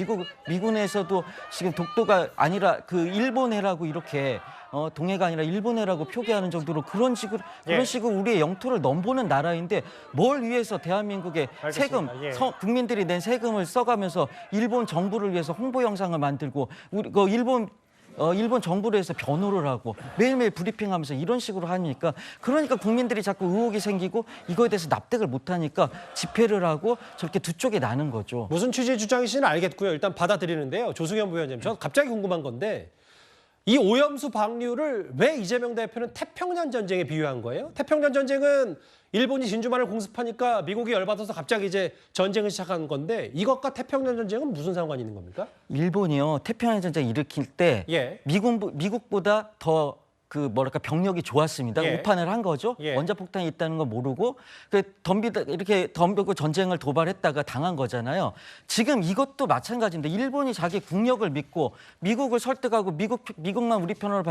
미군에서도 지금 독도가 아니라 그 일본해라고 이렇게 동해가 아니라 일본해라고 표기하는 정도로 그런 식으로 우리의 영토를 넘보는 나라인데 뭘 위해서 대한민국의 알겠습니다. 세금 예. 국민들이 낸 세금을 써가면서 일본 정부를 위해서 홍보 영상을 만들고 우리 일본 정부를 해서 변호를 하고 매일매일 브리핑하면서 이런 식으로 하니까 그러니까 국민들이 자꾸 의혹이 생기고 이거에 대해서 납득을 못하니까 집회를 하고 저렇게 두 쪽에 나는 거죠. 무슨 취지의 주장이신지는 알겠고요. 일단 받아들이는데요. 조승현 부위원님, 저 갑자기 궁금한 건데 이 오염수 방류를 왜 이재명 대표는 태평양 전쟁에 비유한 거예요? 태평양 전쟁은 일본이 진주만을 공습하니까 미국이 열받아서 갑자기 이제 전쟁을 시작한 건데 이것과 태평양 전쟁은 무슨 상관이 있는 겁니까? 일본이요 태평양 전쟁 일으킬 때 미국보다 더 병력이 좋았습니다. 예. 우판을 한 거죠. 예. 원자폭탄이 있다는 거 모르고 이렇게 덤비고 전쟁을 도발했다가 당한 거잖아요. 지금 이것도 마찬가지인데 일본이 자기 국력을 믿고 미국을 설득하고 미국만 우리 편으로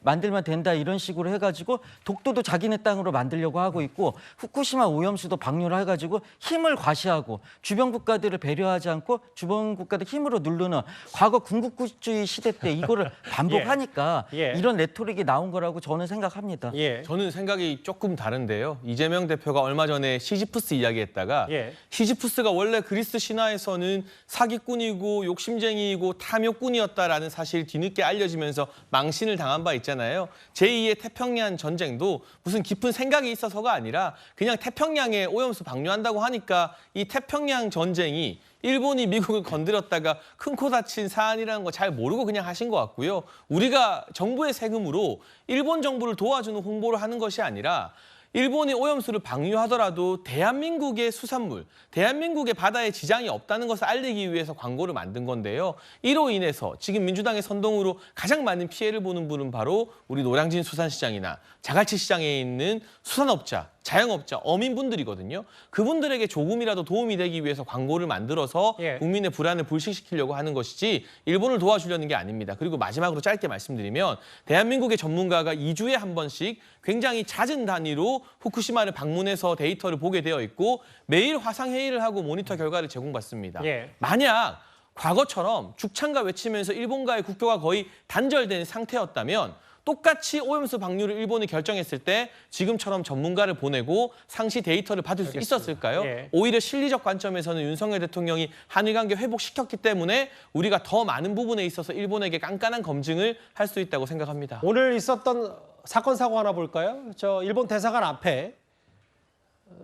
만들면 된다 이런 식으로 해가지고 독도도 자기네 땅으로 만들려고 하고 있고 후쿠시마 오염수도 방류를 해가지고 힘을 과시하고 주변 국가들을 배려하지 않고 주변 국가들 힘으로 누르는 과거 군국주의 시대 때 이거를 반복하니까 이런 레토릭이 나온 거라고 저는 생각합니다. 저는 생각이 조금 다른데요. 이재명 대표가 얼마 전에 시지프스 이야기했다가 시지프스가 원래 그리스 신화에서는 사기꾼이고 욕심쟁이이고 탐욕꾼이었다라는 사실 뒤늦게 알려지면서 망신을 당한 바 있잖아요. 제2의 태평양 전쟁도 무슨 깊은 생각이 있어서가 아니라 그냥 태평양에 오염수 방류한다고 하니까 이 태평양 전쟁이 일본이 미국을 건드렸다가 큰 코 다친 사안이라는 거 잘 모르고 그냥 하신 것 같고요. 우리가 정부의 세금으로 일본 정부를 도와주는 홍보를 하는 것이 아니라 일본이 오염수를 방류하더라도 대한민국의 수산물, 대한민국의 바다에 지장이 없다는 것을 알리기 위해서 광고를 만든 건데요. 이로 인해서 지금 민주당의 선동으로 가장 많은 피해를 보는 분은 바로 우리 노량진 수산시장이나 자갈치시장에 있는 수산업자, 자영업자, 어민분들이거든요. 그분들에게 조금이라도 도움이 되기 위해서 광고를 만들어서 국민의 불안을 불식시키려고 하는 것이지 일본을 도와주려는 게 아닙니다. 그리고 마지막으로 짧게 말씀드리면 대한민국의 전문가가 2주에 한 번씩 굉장히 잦은 단위로 후쿠시마를 방문해서 데이터를 보게 되어 있고 매일 화상회의를 하고 모니터 결과를 제공받습니다. 만약 과거처럼 죽창가 외치면서 일본과의 국교가 거의 단절된 상태였다면 똑같이 오염수 방류를 일본이 결정했을 때 지금처럼 전문가를 보내고 상시 데이터를 받을 수 있었을까요? 오히려 실리적 관점에서는 윤석열 대통령이 한일 관계 회복시켰기 때문에 우리가 더 많은 부분에 있어서 일본에게 깐깐한 검증을 할 수 있다고 생각합니다. 오늘 있었던 사건 사고 하나 볼까요? 저 일본 대사관 앞에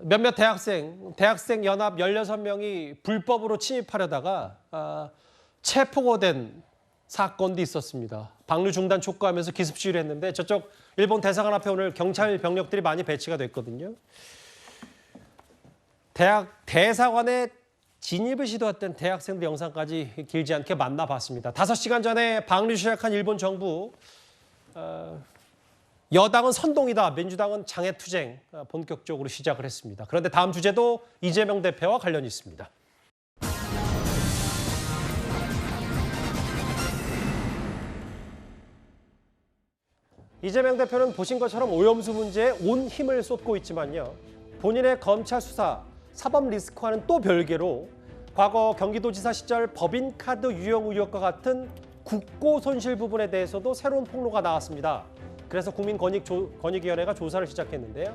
몇몇 대학생 연합 16명이 불법으로 침입하려다가 체포가 된 사건도 있었습니다. 방류 중단 촉구하면서 기습 시위를 했는데 저쪽 일본 대사관 앞에 오늘 경찰 병력들이 많이 배치가 됐거든요. 대사관에 진입을 시도했던 대학생들 영상까지 길지 않게 만나봤습니다. 5시간 전에 방류 시작한 일본 정부, 여당은 선동이다, 민주당은 장애투쟁 본격적으로 시작을 했습니다. 그런데 다음 주제도 이재명 대표와 관련이 있습니다. 이재명 대표는 보신 것처럼 오염수 문제에 온 힘을 쏟고 있지만요. 본인의 검찰 수사, 사법 리스크와는 또 별개로 과거 경기도지사 시절 법인카드 유용 의혹과 같은 국고 손실 부분에 대해서도 새로운 폭로가 나왔습니다. 그래서 국민권익위원회가 조사를 시작했는데요.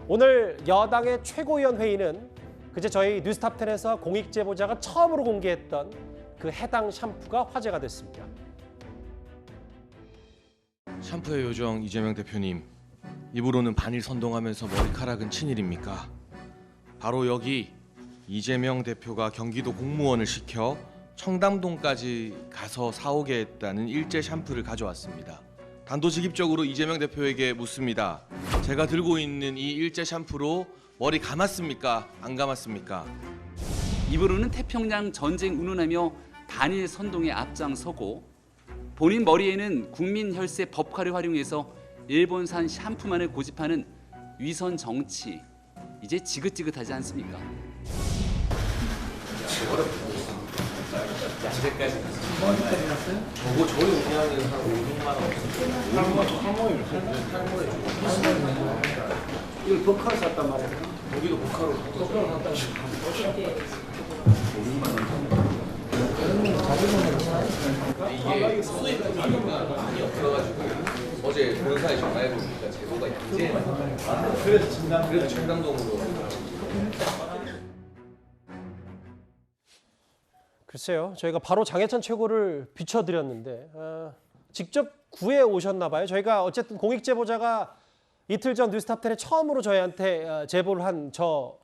오늘 여당의 최고위원 회의는 그제 저희 뉴스탑10에서 공익제보자가 처음으로 공개했던 그 해당 샴푸가 화제가 됐습니다. 샴푸의 요정 이재명 대표님, 입으로는 반일 선동하면서 머리카락은 친일입니까? 바로 여기 이재명 대표가 경기도 공무원을 시켜 청담동까지 가서 사오게 했다는 일제 샴푸를 가져왔습니다. 단도직입적으로 이재명 대표에게 묻습니다. 제가 들고 있는 이 일제 샴푸로 머리 감았습니까? 안 감았습니까? 입으로는 태평양 전쟁 운운하며 단일 선동에 앞장서고 본인 머리에는 국민 혈세 법화를 활용해서 일본산 샴푸만을 고집하는 위선 정치 이제 지긋지긋하지 않습니까? 양재까지 어디까지 갔어요? 저희 운영하는 한 500만 원 이걸 버카로 샀단 말이야. 여기도 복화로 샀다. 이게 수입 비용가 많이 없어가지고 어제 본사에 전화해보니까 재고가 양재에 그래서 청담동으로 글쎄요, 저희가 바로 장해찬 최고를 비춰드렸는데 직접 구해 오셨나 봐요. 저희가 어쨌든 공익 제보자가 이틀 전 뉴스탑10에 처음으로 저희한테 제보를 한 저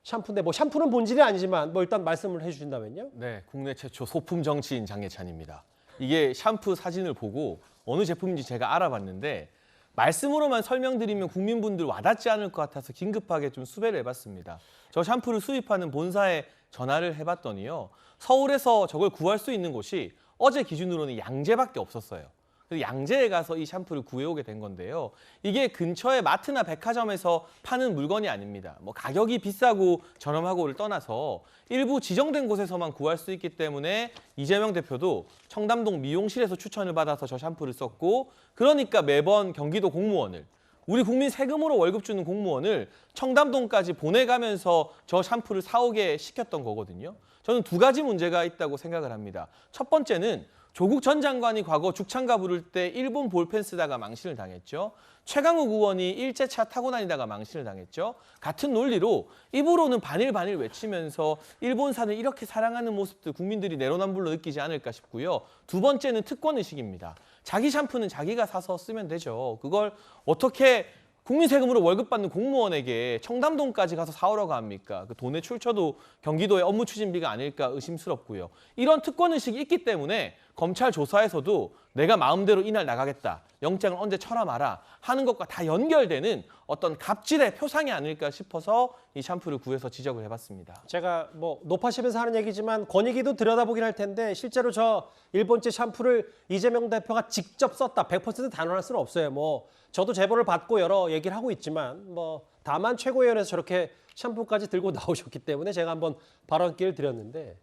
샴푸인데 뭐 샴푸는 본질이 아니지만 뭐 일단 말씀을 해주신다면요. 네, 국내 최초 소품 정치인 장해찬입니다. 이게 샴푸 사진을 보고 어느 제품인지 제가 알아봤는데 말씀으로만 설명드리면 국민분들 와닿지 않을 것 같아서 긴급하게 좀 수배를 해봤습니다. 저 샴푸를 수입하는 본사에 전화를 해봤더니요. 서울에서 저걸 구할 수 있는 곳이 어제 기준으로는 양재밖에 없었어요. 그래서 양재에 가서 이 샴푸를 구해오게 된 건데요. 이게 근처의 마트나 백화점에서 파는 물건이 아닙니다. 뭐 가격이 비싸고 저렴하고를 떠나서 일부 지정된 곳에서만 구할 수 있기 때문에 이재명 대표도 청담동 미용실에서 추천을 받아서 저 샴푸를 썼고 그러니까 매번 경기도 공무원을 우리 국민 세금으로 월급 주는 공무원을 청담동까지 보내가면서 저 샴푸를 사오게 시켰던 거거든요. 저는 두 가지 문제가 있다고 생각을 합니다. 첫 번째는 조국 전 장관이 과거 죽창가 부를 때 일본 볼펜 쓰다가 망신을 당했죠. 최강욱 의원이 일제차 타고 다니다가 망신을 당했죠. 같은 논리로 입으로는 반일 외치면서 일본산을 이렇게 사랑하는 모습들 국민들이 내로남불로 느끼지 않을까 싶고요. 두 번째는 특권의식입니다. 자기 샴푸는 자기가 사서 쓰면 되죠. 그걸 어떻게 국민 세금으로 월급 받는 공무원에게 청담동까지 가서 사오라고 합니까? 그 돈의 출처도 경기도의 업무 추진비가 아닐까 의심스럽고요. 이런 특권의식이 있기 때문에 검찰 조사에서도 내가 마음대로 이날 나가겠다, 영장을 언제 쳐라 마라 하는 것과 다 연결되는 어떤 갑질의 표상이 아닐까 싶어서 이 샴푸를 구해서 지적을 해봤습니다. 제가 뭐 높아시면서 하는 얘기지만 권익위도 들여다보긴 할 텐데 실제로 저 일본제 샴푸를 이재명 대표가 직접 썼다 100% 단언할 수는 없어요. 뭐 저도 제보를 받고 여러 얘기를 하고 있지만 뭐 다만 최고위원회에서 저렇게 샴푸까지 들고 나오셨기 때문에 제가 한번 발언 기회를 드렸는데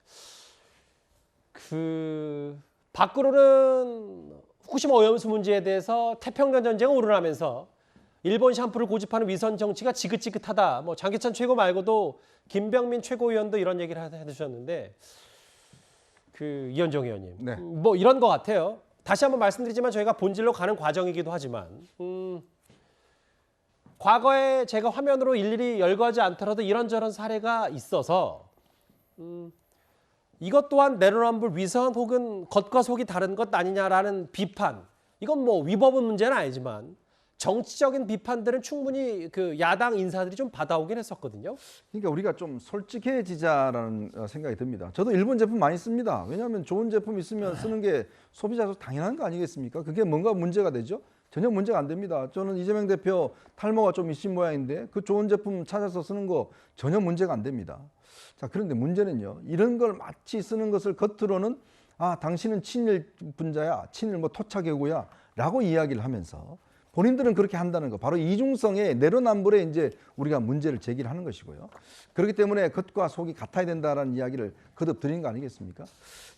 밖으로는 후쿠시마 오염수 문제에 대해서 태평양 전쟁을 우려하면서 일본 샴푸를 고집하는 위선 정치가 지긋지긋하다. 뭐 장해찬 최고 말고도 김병민 최고위원도 이런 얘기를 해주셨는데 이현정 의원님, 네. 뭐 이런 것 같아요. 다시 한번 말씀드리지만 저희가 본질로 가는 과정이기도 하지만 과거에 제가 화면으로 일일이 열거하지 않더라도 이런저런 사례가 있어서 이것 또한 내로남불 위선 혹은 겉과 속이 다른 것 아니냐라는 비판, 이건 뭐 위법은 문제는 아니지만 정치적인 비판들은 충분히 그 야당 인사들이 좀 받아오긴 했었거든요. 그러니까 우리가 좀 솔직해지자라는 생각이 듭니다. 저도 일본 제품 많이 씁니다. 왜냐하면 좋은 제품 있으면 쓰는 게 소비자로서 당연한 거 아니겠습니까? 그게 뭔가 문제가 되죠? 전혀 문제가 안 됩니다. 저는 이재명 대표 탈모가 좀 있으신 모양인데 그 좋은 제품 찾아서 쓰는 거 전혀 문제가 안 됩니다. 자, 그런데 문제는요. 이런 걸 마치 쓰는 것을 겉으로는 당신은 친일 분자야, 친일 뭐 토착외구야 라고 이야기를 하면서 본인들은 그렇게 한다는 거, 바로 이중성의 내로남불에 이제 우리가 문제를 제기를 하는 것이고요. 그렇기 때문에 겉과 속이 같아야 된다라는 이야기를 거듭 드린 거 아니겠습니까?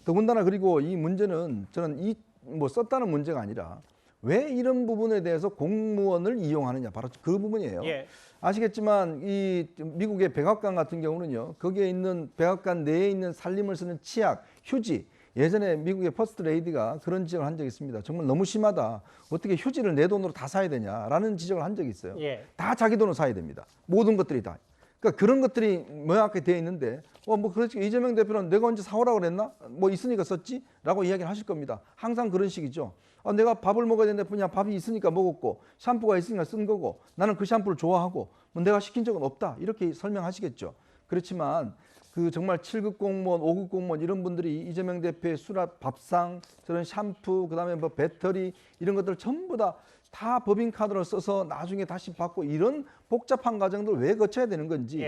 더군다나 그리고 이 문제는 저는 뭐 썼다는 문제가 아니라 왜 이런 부분에 대해서 공무원을 이용하느냐, 바로 그 부분이에요. 예. 아시겠지만 이 미국의 백악관 같은 경우는요, 거기에 있는 백악관 내에 있는 살림을 쓰는 치약, 휴지, 예전에 미국의 퍼스트 레이디가 그런 지적을 한 적이 있습니다. 정말 너무 심하다. 어떻게 휴지를 내 돈으로 다 사야 되냐라는 지적을 한 적이 있어요. 예. 다 자기 돈으로 사야 됩니다. 모든 것들이 다. 그러니까 그런 것들이 명확하게 되어 있는데 뭐 그렇지 이재명 대표는 내가 언제 사오라고 그랬나? 뭐 있으니까 썼지? 라고 이야기를 하실 겁니다. 항상 그런 식이죠. 내가 밥을 먹어야 되는데 그냥 밥이 있으니까 먹었고 샴푸가 있으니까 쓴 거고 나는 그 샴푸를 좋아하고 뭐 내가 시킨 적은 없다. 이렇게 설명하시겠죠. 그렇지만 그 정말 7급 공무원, 5급 공무원 이런 분들이 이재명 대표의 수납, 밥상, 저런 샴푸, 그다음에 뭐 배터리 이런 것들 전부 다 법인카드를 써서 나중에 다시 받고 이런 복잡한 과정들을 왜 거쳐야 되는 건지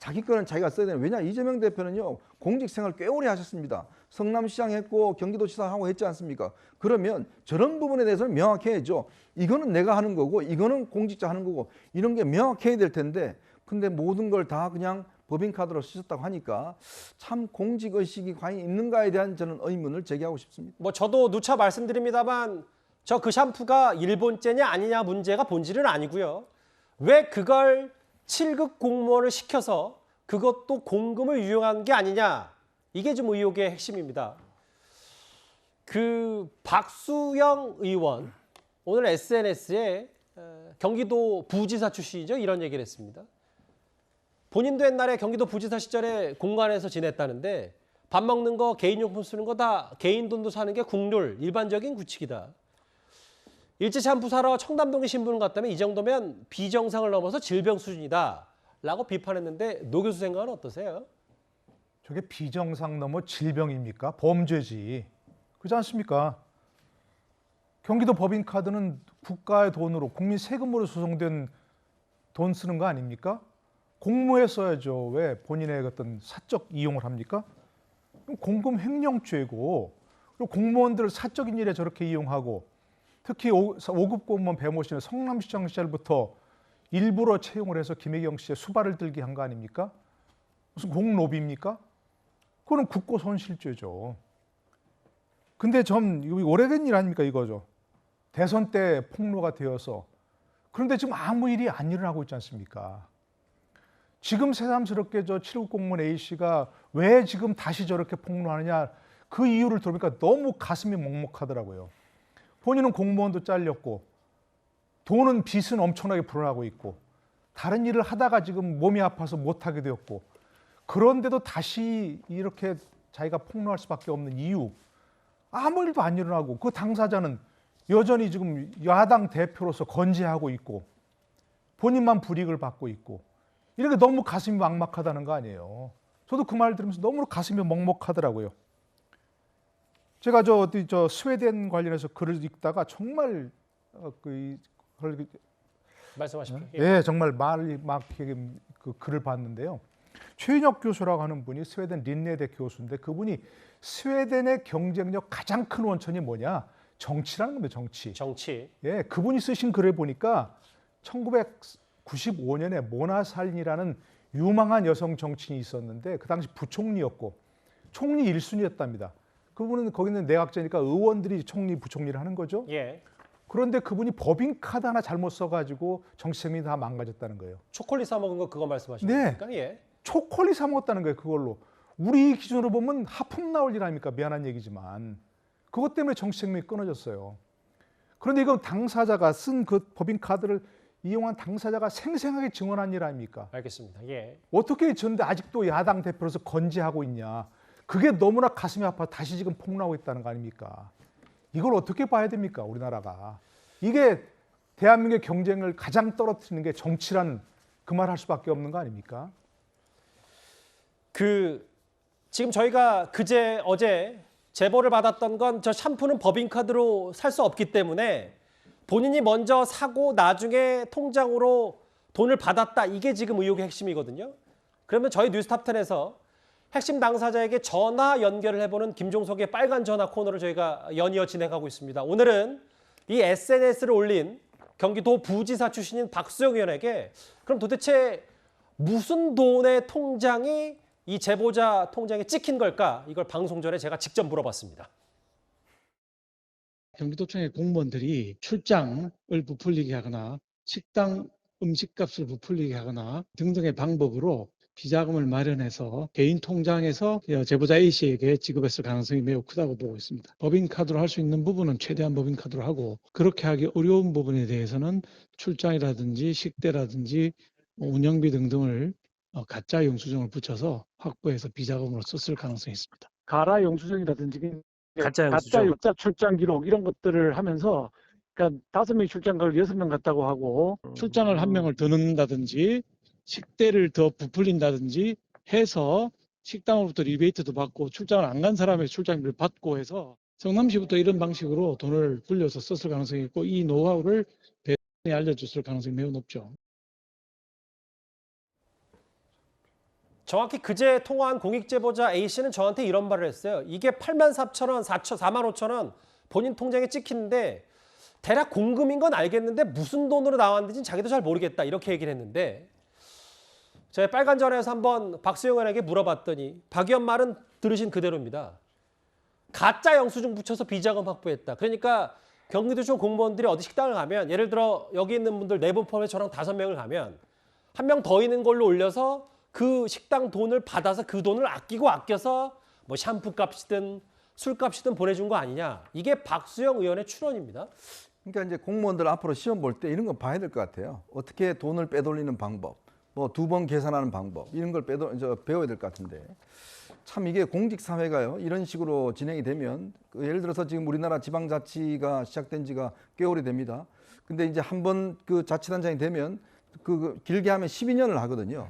자기 거는 자기가 써야 되는. 왜냐 이재명 대표는요 공직 생활 꽤 오래 하셨습니다. 성남시장 했고 경기도지사 하고 했지 않습니까? 그러면 저런 부분에 대해서는 명확해야죠. 이거는 내가 하는 거고 이거는 공직자 하는 거고 이런 게 명확해야 될 텐데 근데 모든 걸 다 그냥 법인카드로 쓰셨다고 하니까 참 공직의식이 과연 있는가에 대한 저는 의문을 제기하고 싶습니다. 뭐 저도 누차 말씀드립니다만 저 그 샴푸가 일본제냐 아니냐 문제가 본질은 아니고요. 왜 그걸 7급 공무원을 시켜서 그것도 공금을 유용한 게 아니냐. 이게 좀 의혹의 핵심입니다. 그 박수영 의원 오늘 SNS에 경기도 부지사 출신이죠. 이런 얘기를 했습니다. 본인도 옛날에 경기도 부지사 시절에 공간에서 지냈다는데 밥 먹는 거, 개인용품 쓰는 거 다 개인 돈도 사는 게 국룰, 일반적인 규칙이다. 일제 샴푸 사러 청담동에 신분을 갔다면 이 정도면 비정상을 넘어서 질병 수준이다 라고 비판했는데 노 교수 생각은 어떠세요? 저게 비정상 넘어 질병입니까? 범죄지. 그렇지 않습니까? 경기도 법인카드는 국가의 돈으로 국민 세금으로 수송된 돈 쓰는 거 아닙니까? 공무에 써야죠. 왜 본인의 어떤 사적 이용을 합니까? 공금 횡령죄고 그리고 공무원들을 사적인 일에 저렇게 이용하고 특히 5급 공무원 배모 씨는 성남시장 시절부터 일부러 채용을 해서 김혜경 씨의 수발을 들게 한 거 아닙니까? 무슨 공로비입니까? 그거는 국고손실죄죠. 근데 전 이거 오래된 일 아닙니까 이거죠. 대선 때 폭로가 되어서 그런데 지금 아무 일이 안 일어나고 있지 않습니까? 지금 새삼스럽게 저 7급 공무원 A씨가 왜 지금 다시 저렇게 폭로하느냐 그 이유를 들으니까 너무 가슴이 먹먹하더라고요. 본인은 공무원도 잘렸고 돈은 빚은 엄청나게 불어나고 있고 다른 일을 하다가 지금 몸이 아파서 못하게 되었고 그런데도 다시 이렇게 자기가 폭로할 수밖에 없는 이유 아무 일도 안 일어나고 그 당사자는 여전히 지금 야당 대표로서 건재하고 있고 본인만 불이익을 받고 있고 이렇게 너무 가슴이 막막하다는 거 아니에요. 저도 그 말 들으면서 너무 가슴이 먹먹하더라고요. 제가 저 스웨덴 관련해서 글을 읽다가 정말 말씀하십시오. 예, 정말 말이 막 그 글을 봤는데요. 최인혁 교수라고 하는 분이 스웨덴 린네대 교수인데 그분이 스웨덴의 경쟁력 가장 큰 원천이 뭐냐? 정치라는 겁니다. 정치. 예, 그분이 쓰신 글을 보니까 1995년에 모나살린이라는 유망한 여성 정치인이 있었는데 그 당시 부총리였고 총리 1순위였답니다. 그분은 거기는 내각제니까 의원들이 총리, 부총리를 하는 거죠. 예. 그런데 그분이 법인카드 하나 잘못 써가지고 정치 생명이 다 망가졌다는 거예요. 초콜릿 사 먹은 거 그거 말씀하시는 네. 겁니까? 예. 초콜릿 사 먹었다는 거예요. 그걸로. 우리 기준으로 보면 하품 나올 일 아닙니까? 미안한 얘기지만. 그것 때문에 정치 생명이 끊어졌어요. 그런데 이건 당사자가 쓴 그 법인카드를 이용한 당사자가 생생하게 증언한 일 아닙니까? 알겠습니다. 예. 어떻게 저런데 아직도 야당 대표로서 건재하고 있냐. 그게 너무나 가슴이 아파 다시 지금 폭로하고 있다는 거 아닙니까? 이걸 어떻게 봐야 됩니까? 우리나라가. 이게 대한민국의 경쟁을 가장 떨어뜨리는 게 정치라는 그 말 할 수밖에 없는 거 아닙니까? 지금 저희가 어제 제보를 받았던 건 저 샴푸는 법인카드로 살 수 없기 때문에 본인이 먼저 사고 나중에 통장으로 돈을 받았다. 이게 지금 의혹의 핵심이거든요. 그러면 저희 뉴스탑10에서 핵심 당사자에게 전화 연결을 해보는 김종석의 빨간 전화 코너를 저희가 연이어 진행하고 있습니다. 오늘은 이 SNS를 올린 경기도 부지사 출신인 박수영 의원에게 그럼 도대체 무슨 돈의 통장이 이 제보자 통장에 찍힌 걸까? 이걸 방송 전에 제가 직접 물어봤습니다. 경기도청의 공무원들이 출장을 부풀리게 하거나 식당 음식값을 부풀리게 하거나 등등의 방법으로 비자금을 마련해서 개인 통장에서 제보자 A씨에게 지급했을 가능성이 매우 크다고 보고 있습니다. 법인카드로 할 수 있는 부분은 최대한 법인카드로 하고 그렇게 하기 어려운 부분에 대해서는 출장이라든지 식대라든지 운영비 등등을 가짜 영수증을 붙여서 확보해서 비자금으로 썼을 가능성이 있습니다. 가라 영수증이라든지 가짜 출장 기록 이런 것들을 하면서 그러니까 5명이 출장 갈 6명 갔다고 하고 출장을 1명을 더 넣는다든지 식대를 더 부풀린다든지 해서 식당으로부터 리베이트도 받고 출장을 안 간 사람의 출장비를 받고 해서 성남시부터 이런 방식으로 돈을 불려서 썼을 가능성이 있고 이 노하우를 배선에 알려줬을 가능성이 매우 높죠. 정확히 그제 통화한 공익제보자 A씨는 저한테 이런 말을 했어요. 이게 84,000원, 45,000원 본인 통장에 찍히는데 대략 공금인 건 알겠는데 무슨 돈으로 나왔는지는 자기도 잘 모르겠다 이렇게 얘기를 했는데 제가 빨간 전화에서 한번 박수영 의원에게 물어봤더니 박 의원 말은 들으신 그대로입니다. 가짜 영수증 붙여서 비자금 확보했다. 그러니까 경기도청 공무원들이 어디 식당을 가면 예를 들어 여기 있는 분들 4분 포함해 저랑 5명을 가면 한 명 더 있는 걸로 올려서 그 식당 돈을 받아서 그 돈을 아껴서 뭐 샴푸 값이든 술값이든 보내준 거 아니냐. 이게 박수영 의원의 추론입니다. 그러니까 이제 공무원들 앞으로 시험 볼 때 이런 거 봐야 될 것 같아요. 어떻게 돈을 빼돌리는 방법, 뭐 2번 계산하는 방법 이런 걸 배워야 될 것 같은데 참 이게 공직 사회가요 이런 식으로 진행이 되면 예를 들어서 지금 우리나라 지방자치가 시작된 지가 꽤 오래됩니다. 근데 이제 한번 그 자치단장이 되면 그 길게 하면 12년을 하거든요.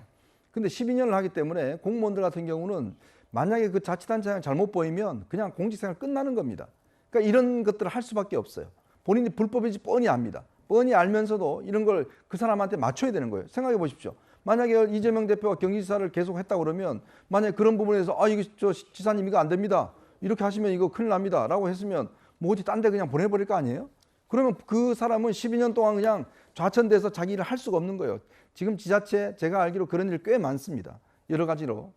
근데 12년을 하기 때문에 공무원들 같은 경우는 만약에 그 자치단장을 잘못 보이면 그냥 공직생활 끝나는 겁니다. 그러니까 이런 것들을 할 수밖에 없어요. 본인이 불법인지 뻔히 압니다. 뻔히 알면서도 이런 걸 그 사람한테 맞춰야 되는 거예요. 생각해 보십시오. 만약에 이재명 대표가 경기지사를 계속 했다고 그러면 만약에 그런 부분에서 이거 저 지사님 이거 안 됩니다. 이렇게 하시면 이거 큰일 납니다. 라고 했으면 뭐 어디 딴 데 그냥 보내버릴 거 아니에요? 그러면 그 사람은 12년 동안 그냥 좌천돼서 자기 일을 할 수가 없는 거예요. 지금 지자체 제가 알기로 그런 일 꽤 많습니다. 여러 가지로.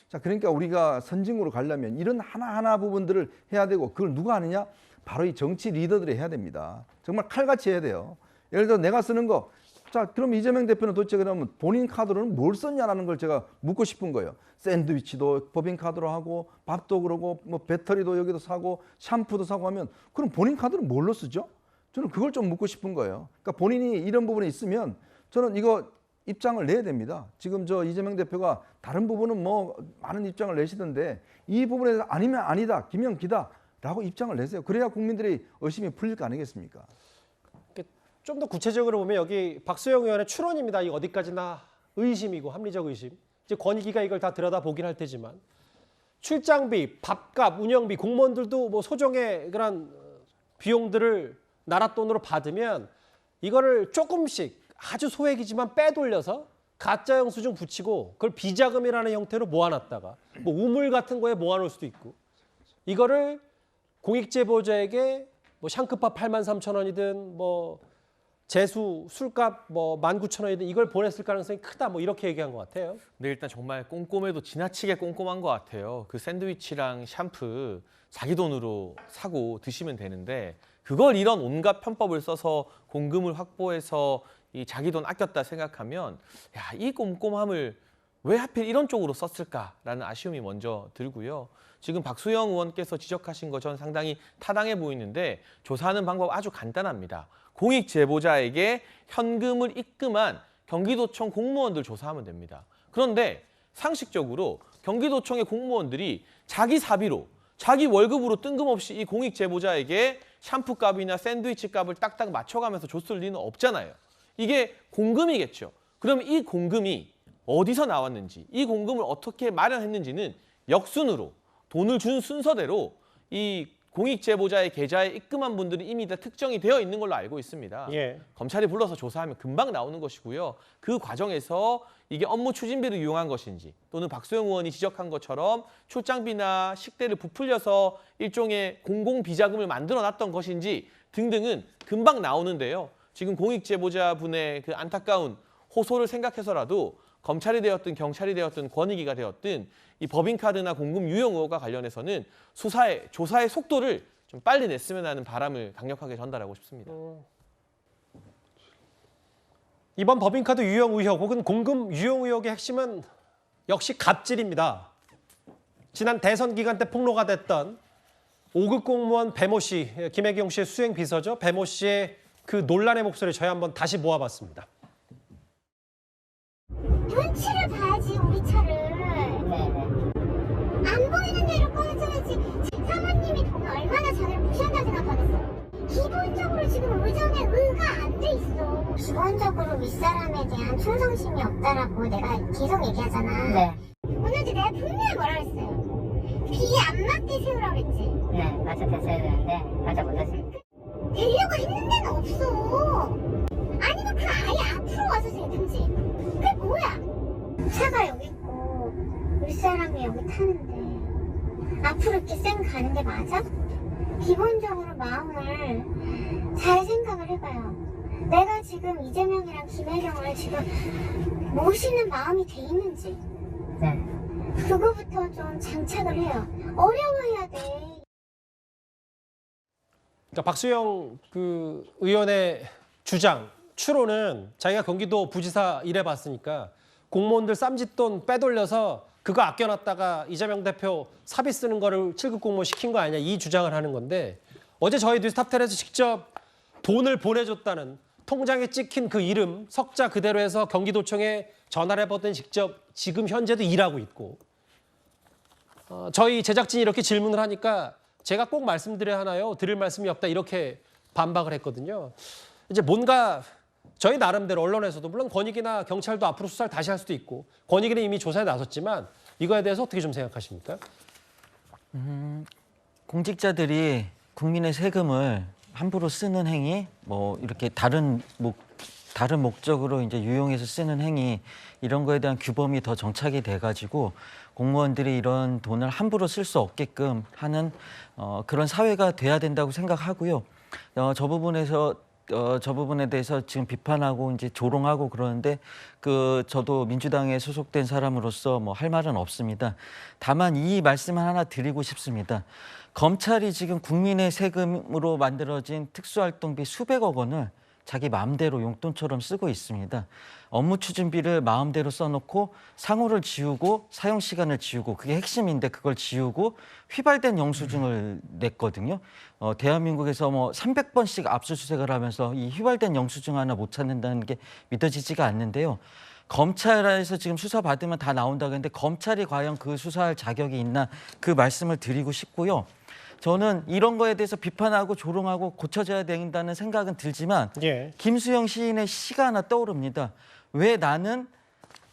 자, 그러니까 우리가 선진국으로 가려면 이런 하나하나 부분들을 해야 되고 그걸 누가 하느냐? 바로 이 정치 리더들이 해야 됩니다. 정말 칼같이 해야 돼요. 예를 들어 내가 쓰는 거. 자, 그럼 이재명 대표는 도대체 그러면 본인 카드로는 뭘 썼냐라는 걸 제가 묻고 싶은 거예요. 샌드위치도 법인카드로 하고 밥도 그러고 뭐 배터리도 여기도 사고 샴푸도 사고 하면 그럼 본인 카드는 뭘로 쓰죠? 저는 그걸 좀 묻고 싶은 거예요. 그러니까 본인이 이런 부분에 있으면 저는 이거 입장을 내야 됩니다. 지금 저 이재명 대표가 다른 부분은 뭐 많은 입장을 내시던데 이 부분에서 아니면 아니다, 기면 기다 라고 입장을 내세요. 그래야 국민들이 의심이 풀릴 거 아니겠습니까? 좀 더 구체적으로 보면 여기 박수영 의원의 추론입니다. 이 어디까지나 의심이고 합리적 의심. 이제 권익위가 이걸 다 들여다보긴 할 테지만 출장비, 밥값, 운영비, 공무원들도 뭐 소정의 그런 비용들을 나라 돈으로 받으면 이거를 조금씩 아주 소액이지만 빼돌려서 가짜 영수증 붙이고 그걸 비자금이라는 형태로 모아놨다가 뭐 우물 같은 거에 모아놓을 수도 있고 이거를 공익제보자에게 뭐 샹크팝 83,000원이든 뭐 재수, 술값 뭐 19,000원이든 이걸 보냈을 가능성이 크다 뭐 이렇게 얘기한 것 같아요. 근데 일단 정말 꼼꼼해도 지나치게 꼼꼼한 것 같아요. 그 샌드위치랑 샴푸 자기 돈으로 사고 드시면 되는데 그걸 이런 온갖 편법을 써서 공금을 확보해서 이 자기 돈 아꼈다 생각하면 야, 이 꼼꼼함을 왜 하필 이런 쪽으로 썼을까라는 아쉬움이 먼저 들고요. 지금 박수영 의원께서 지적하신 것 전 상당히 타당해 보이는데 조사하는 방법 아주 간단합니다. 공익제보자에게 현금을 입금한 경기도청 공무원들 조사하면 됩니다. 그런데 상식적으로 경기도청의 공무원들이 자기 사비로 자기 월급으로 뜬금없이 이 공익제보자에게 샴푸값이나 샌드위치 값을 딱딱 맞춰가면서 줬을 리는 없잖아요. 이게 공금이겠죠. 그럼 이 공금이 어디서 나왔는지, 이 공금을 어떻게 마련했는지는 역순으로 돈을 준 순서대로 이 공익제보자의 계좌에 입금한 분들이 이미 다 특정이 되어 있는 걸로 알고 있습니다. 예. 검찰이 불러서 조사하면 금방 나오는 것이고요. 그 과정에서 이게 업무 추진비를 이용한 것인지 또는 박수영 의원이 지적한 것처럼 출장비나 식대를 부풀려서 일종의 공공비자금을 만들어놨던 것인지 등등은 금방 나오는데요. 지금 공익제보자분의 그 안타까운 호소를 생각해서라도 검찰이 되었든 경찰이 되었든 권익위가 되었든 이 법인카드나 공금 유용 의혹과 관련해서는 조사의 속도를 좀 빨리 냈으면 하는 바람을 강력하게 전달하고 싶습니다. 이번 법인카드 유용 의혹 혹은 공금 유용 의혹의 핵심은 역시 갑질입니다. 지난 대선 기간 때 폭로가 됐던 5급 공무원 배모 씨, 김혜경 씨의 수행 비서죠. 배모 씨의 그 논란의 목소리 저희 한번 다시 모아봤습니다. 눈치를 봐야지 우리 차를. 안 보이는 데로 꺼내줘야지. 사모님이 보면 얼마나 저를 무시한다 생각하겠어요. 기본적으로 지금 의전에 의가 안 돼 있어. 기본적으로 윗사람에 대한 충성심이 없다라고 내가 계속 얘기하잖아. 네. 오늘도 내가 분명히 뭐라 했어요. 비에 안 맞게 세우라고 했지. 네, 맞춰 됐어야 되는데 맞아 못했어요. 되려고 했는 데는 없어. 아니면 그 아예 앞으로 와서 세든지. 그게 뭐야? 차가 여기 있고 윗사람이 여기 타는데 앞으로 이렇게 쌩 가는 게 맞아? 기본적으로 마음을 잘 생각을 해봐요. 내가 지금 이재명이랑 김혜경을 지금 모시는 마음이 돼 있는지 그거부터 좀 장착을 해요. 어려워야 돼. 그러니까 박수영 그 의원의 주장, 추론은 자기가 경기도 부지사 일해봤으니까 공무원들 쌈짓돈 빼돌려서 그거 아껴놨다가 이재명 대표 사비 쓰는 거를 7급 공무원 시킨 거 아니냐 이 주장을 하는 건데 어제 저희 뉴스탑10에서 직접 돈을 보내줬다는 통장에 찍힌 그 이름 석자 그대로 해서 경기도청에 전화를 해봤더니 직접 지금 현재도 일하고 있고 저희 제작진이 이렇게 질문을 하니까 제가 꼭 말씀드려야 하나요? 드릴 말씀이 없다 이렇게 반박을 했거든요. 이제 뭔가 저희 나름대로 언론에서도 물론 권익위나 경찰도 앞으로 수사를 다시 할 수도 있고 권익위는 이미 조사에 나섰지만 이거에 대해서 어떻게 좀 생각하십니까? 공직자들이 국민의 세금을 함부로 쓰는 행위, 뭐 이렇게 다른 목적으로 이제 유용해서 쓰는 행위 이런 거에 대한 규범이 더 정착이 돼가지고 공무원들이 이런 돈을 함부로 쓸 수 없게끔 하는 그런 사회가 돼야 된다고 생각하고요. 저 부분에 대해서 지금 비판하고 이제 조롱하고 그러는데 저도 민주당에 소속된 사람으로서 뭐 할 말은 없습니다. 다만 이 말씀을 하나 드리고 싶습니다. 검찰이 지금 국민의 세금으로 만들어진 특수활동비 수백억 원을 자기 마음대로 용돈처럼 쓰고 있습니다. 업무 추진비를 마음대로 써놓고 상호를 지우고 사용 시간을 지우고 그게 핵심인데 그걸 지우고 휘발된 영수증을 냈거든요. 대한민국에서 뭐 300번씩 압수수색을 하면서 이 휘발된 영수증 하나 못 찾는다는 게 믿어지지가 않는데요. 검찰에서 지금 수사받으면 다 나온다고 했는데 검찰이 과연 그 수사할 자격이 있나 그 말씀을 드리고 싶고요. 저는 이런 거에 대해서 비판하고 조롱하고 고쳐져야 된다는 생각은 들지만 김수영 시인의 시가 하나 떠오릅니다. 왜 나는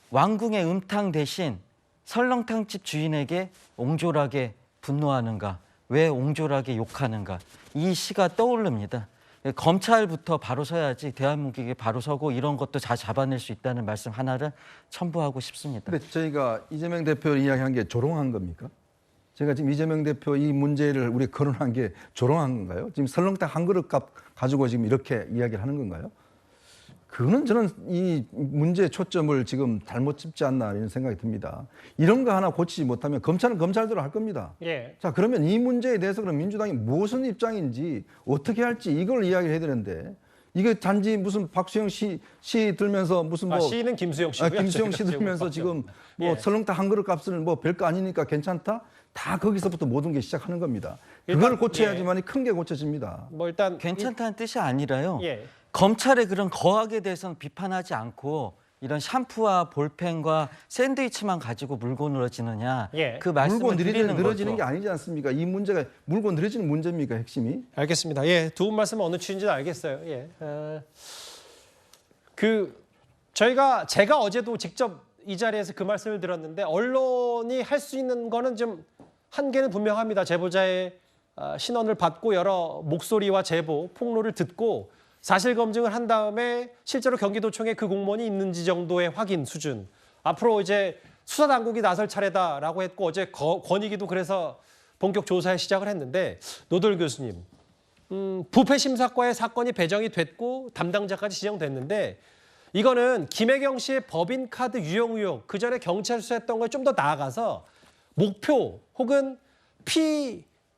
왕궁의 음탕 대신 설렁탕집 주인에게 옹졸하게 분노하는가? 왜 옹졸하게 욕하는가? 이 시가 떠오릅니다. 검찰부터 바로 서야지 대한민국에 바로 서고 이런 것도 다 잡아낼 수 있다는 말씀 하나를 첨부하고 싶습니다. 근데 저희가 이재명 대표를 이야기한 게 조롱한 겁니까? 제가 지금 이재명 대표 이 문제를 우리 거론한 게 조롱한 건가요? 지금 설렁탕 한 그릇 값 가지고 지금 이렇게 이야기를 하는 건가요? 그거는 저는 이 문제의 초점을 지금 잘못 짚지 않나 이런 생각이 듭니다. 이런 거 하나 고치지 못하면 검찰은 검찰대로 할 겁니다. 자, 그러면 이 문제에 대해서 그럼 민주당이 무슨 입장인지 어떻게 할지 이걸 이야기를 해야 되는데 이게 단지 무슨 박수영 씨 들면서 무슨 뭐 시는 김수영 씨고요. 김수영 씨 들면서 지금 뭐 설렁탕 한 그릇 값은 뭐 별거 아니니까 괜찮다? 다 거기서부터 모든 게 시작하는 겁니다. 그걸 고쳐야지만 큰 게 고쳐집니다. 뭐 일단 괜찮다는 뜻이 아니라요. 검찰의 그런 거악에 대해서는 비판하지 않고 이런 샴푸와 볼펜과 샌드위치만 가지고 물고 늘어지느냐 그 말씀을 드리는 늘어지는 게 아니지 않습니까? 이 문제가 물고 늘어지는 문제입니까 핵심이? 알겠습니다. 두 분 말씀은 어느 취지인지 알겠어요. 제가 어제도 직접 이 자리에서 그 말씀을 드렸는데 언론이 할 수 있는 거는 좀 한계는 분명합니다. 제보자의 신원을 받고 여러 목소리와 제보, 폭로를 듣고 사실 검증을 한 다음에 실제로 경기도청에 그 공무원이 있는지 정도의 확인 수준. 앞으로 이제 수사 당국이 나설 차례다라고 했고 어제 권익위도 그래서 본격 조사에 시작을 했는데 노돌 교수님, 부패심사과에 사건이 배정이 됐고 담당자까지 지정됐는데 이거는 김혜경 씨의 법인카드 유용 의혹, 그 전에 경찰 수사했던 거에 좀 더 나아가서 목표 혹은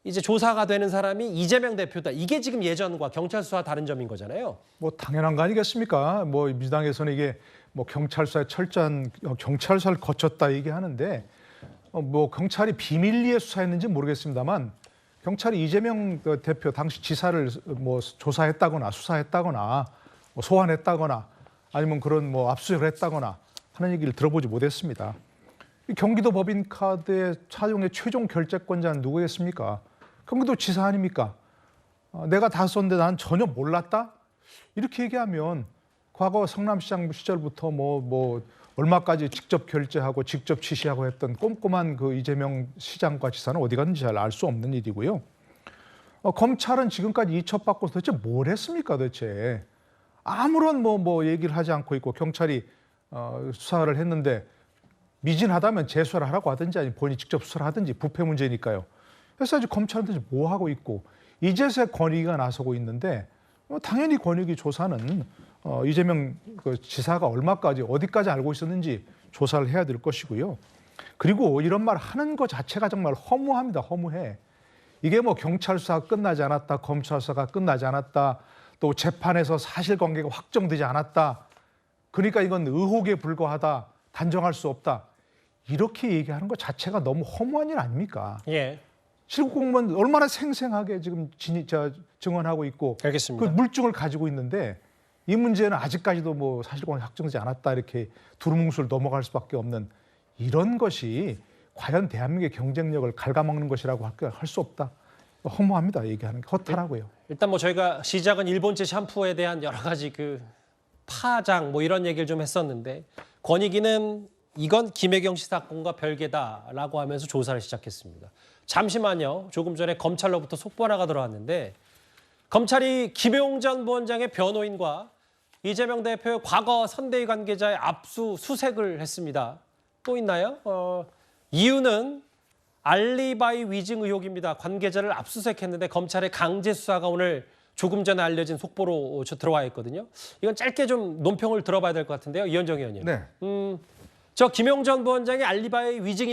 이제 조사가 되는 사람이 이재명 대표다. 이게 지금 예전과 경찰 수사와 다른 점인 거잖아요. 뭐 당연한 거 아니겠습니까? 뭐 민주당에서는 이게 뭐 경찰 수사에 철저한 경찰 수사를 거쳤다 얘기하는데 뭐 경찰이 비밀리에 수사했는지 모르겠습니다만 경찰이 이재명 대표 당시 지사를 뭐 조사했다거나 수사했다거나 뭐 소환했다거나 아니면 그런 뭐 압수수색을 했다거나 하는 얘기를 들어보지 못했습니다. 경기도 법인카드의 차용의 최종 결재권자는 누구겠습니까? 경기도 지사 아닙니까? 내가 다 썼는데 난 전혀 몰랐다? 이렇게 얘기하면 과거 성남시장 시절부터 뭐 얼마까지 직접 결제하고 직접 지시하고 했던 꼼꼼한 그 이재명 시장과 지사는 어디 갔는지 잘 알 수 없는 일이고요. 검찰은 지금까지 이첩받고 도대체 뭘 했습니까 도대체? 아무런 뭐 얘기를 하지 않고 있고 경찰이 수사를 했는데 미진하다면 재수사를 하라고 하든지 아니면 본인이 직접 수사를 하든지 부패 문제니까요. 그래서 아직 검찰은 뭐 하고 있고 이제서야 권익위가 나서고 있는데 당연히 권익위 조사는 이재명 그 지사가 얼마까지 어디까지 알고 있었는지 조사를 해야 될 것이고요. 그리고 이런 말 하는 것 자체가 정말 허무합니다. 허무해. 이게 뭐 경찰 수사가 끝나지 않았다, 검찰 수사가 끝나지 않았다, 또 재판에서 사실관계가 확정되지 않았다. 그러니까 이건 의혹에 불과하다, 단정할 수 없다. 이렇게 얘기하는 것 자체가 너무 허무한 일 아닙니까? 예. 실국 공무원 얼마나 생생하게 지금 증언하고 있고 알겠습니다. 그 물증을 가지고 있는데 이 문제는 아직까지도 뭐 사실관계 확정되지 않았다 이렇게 두루뭉술 넘어갈 수밖에 없는 이런 것이 과연 대한민국의 경쟁력을 갉아먹는 것이라고 할 수 없다. 허무합니다. 얘기하는 게 허탈하고요. 일단 뭐 저희가 시작은 일본제 샴푸에 대한 여러 가지 그 파장 뭐 이런 얘기를 좀 했었는데 권익위는 이건 김혜경 씨 사건과 별개다라고 하면서 조사를 시작했습니다. 잠시만요. 조금 전에 검찰로부터 속보 하나가 들어왔는데 검찰이 김용 전 부원장의 변호인과 이재명 대표의 과거 선대위 관계자의 압수수색을 했습니다. 또 있나요? 이유는 알리바이 위증 의혹입니다. 관계자를 압수수색했는데 검찰의 강제 수사가 오늘 조금 전에 알려진 속보로 들어와 있거든요. 이건 짧게 좀 논평을 들어봐야 될 것 같은데요. 이현정 의원님. 네. 저 김용 전 부원장의 알리바이 위증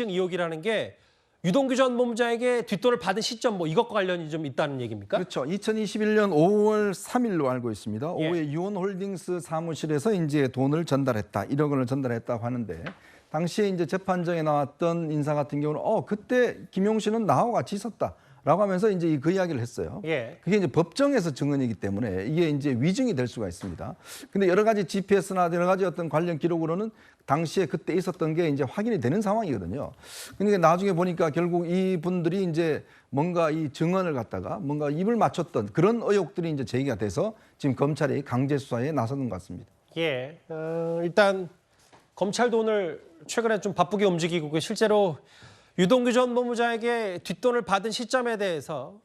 의혹이라는 게 유동규 전 본부장에게 뒷돈을 받은 시점 뭐 이것과 관련이 좀 있다는 얘기입니까? 그렇죠. 2021년 5월 3일로 알고 있습니다. 오후에 유원홀딩스 사무실에서 이제 돈을 전달했다, 1억 원을 전달했다고 하는데 당시에 이제 재판정에 나왔던 인사 같은 경우는 그때 김용 씨는 나하고 같이 있었다. 라고 하면서 이제 그 이야기를 했어요. 그게 이제 법정에서 증언이기 때문에 이게 이제 위증이 될 수가 있습니다. 근데 여러 가지 GPS나 여러 가지 어떤 관련 기록으로는 당시에 그때 있었던 게 이제 확인이 되는 상황이거든요. 그러니까 나중에 보니까 결국 이분들이 이제 뭔가 이 증언을 갖다가 뭔가 입을 맞췄던 그런 의혹들이 이제 제기가 돼서 지금 검찰이 강제 수사에 나서는 것 같습니다. 예. 일단 검찰도 오늘 최근에 좀 바쁘게 움직이고 실제로 유동규 전 본부장에게 뒷돈을 받은 시점에 대해서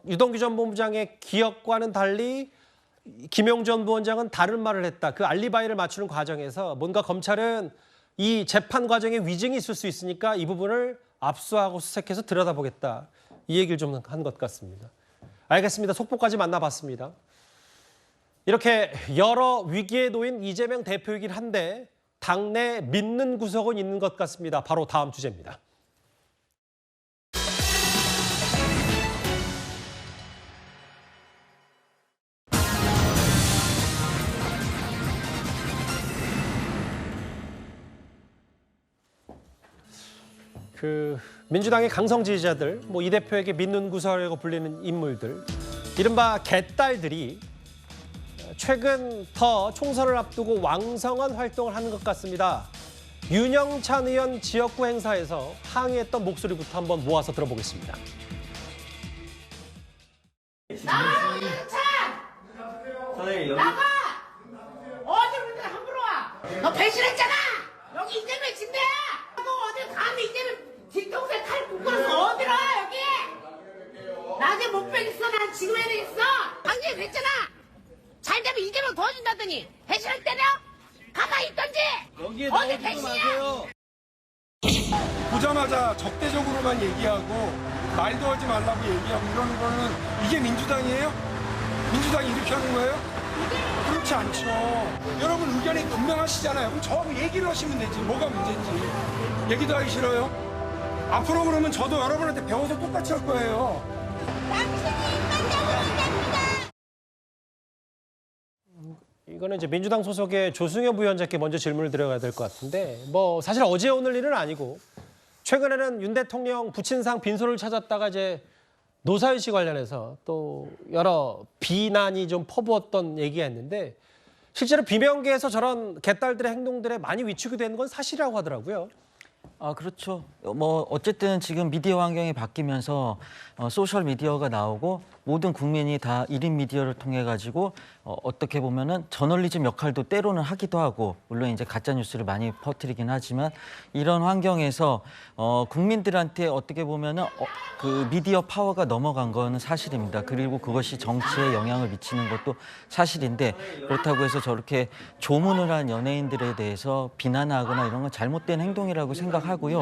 유동규 전 본부장의 기억과는 달리 김용 전 부원장은 다른 말을 했다. 그 알리바이를 맞추는 과정에서 뭔가 검찰은 이 재판 과정에 위증이 있을 수 있으니까 이 부분을 압수하고 수색해서 들여다보겠다. 이 얘기를 좀 한 것 같습니다. 알겠습니다. 속보까지 만나봤습니다. 이렇게 여러 위기에 놓인 이재명 대표이긴 한데 당내 믿는 구석은 있는 것 같습니다. 바로 다음 주제입니다. 민주당의 강성 지지자들, 뭐 이 대표에게 믿는 구석이라고 불리는 인물들, 이른바 개딸들이 최근 더 총선을 앞두고 왕성한 활동을 하는 것 같습니다. 윤영찬 의원 지역구 행사에서 항의했던 목소리부터 한번 모아서 들어보겠습니다. 나가 윤영찬! 나가! 어디 문제 함부로 와! 너 배신했잖아! 여기 이재명 집내야! 너 어딜 감히 이재명 뒷동생 칼 묶어서 어디로 와 여기! 낮에 못 빼겠어. 난 지금 해야 되겠어. 당신이 그랬잖아. 잘 되면 이재명 도와준다더니 배신을 때려? 가만히 있던지. 어디 배신이야? 보자마자 적대적으로만 얘기하고 말도 하지 말라고 얘기하고 이러는 거는 이게 민주당이에요? 민주당이 이렇게 하는 거예요? 그렇지 않죠. 여러분 의견이 분명하시잖아요. 그럼 저하고 얘기를 하시면 되지. 뭐가 문제인지. 얘기도 하기 싫어요? 앞으로 그러면 저도 여러분한테 배워서 똑같이 할 거예요. 이거는 이제 민주당 소속의 조승엽 부위원장께 먼저 질문을 드려야 될 것 같은데 뭐 사실 어제 오늘 일은 아니고 최근에는 윤 대통령 부친상 빈소를 찾았다가 이제 노사연 씨 관련해서 또 여러 비난이 좀 퍼부었던 얘기가 있는데 실제로 비명계에서 저런 개딸들의 행동들에 많이 위축이 되는 건 사실이라고 하더라고요. 그렇죠. 뭐 어쨌든 지금 미디어 환경이 바뀌면서 소셜 미디어가 나오고 모든 국민이 다 1인 미디어를 통해 가지고 어떻게 보면은 저널리즘 역할도 때로는 하기도 하고, 물론 이제 가짜 뉴스를 많이 퍼뜨리긴 하지만, 이런 환경에서 국민들한테 어떻게 보면은 그 미디어 파워가 넘어간 거는 사실입니다. 그리고 그것이 정치에 영향을 미치는 것도 사실인데, 그렇다고 해서 저렇게 조문을 한 연예인들에 대해서 비난하거나 이런 건 잘못된 행동이라고 생각하고요.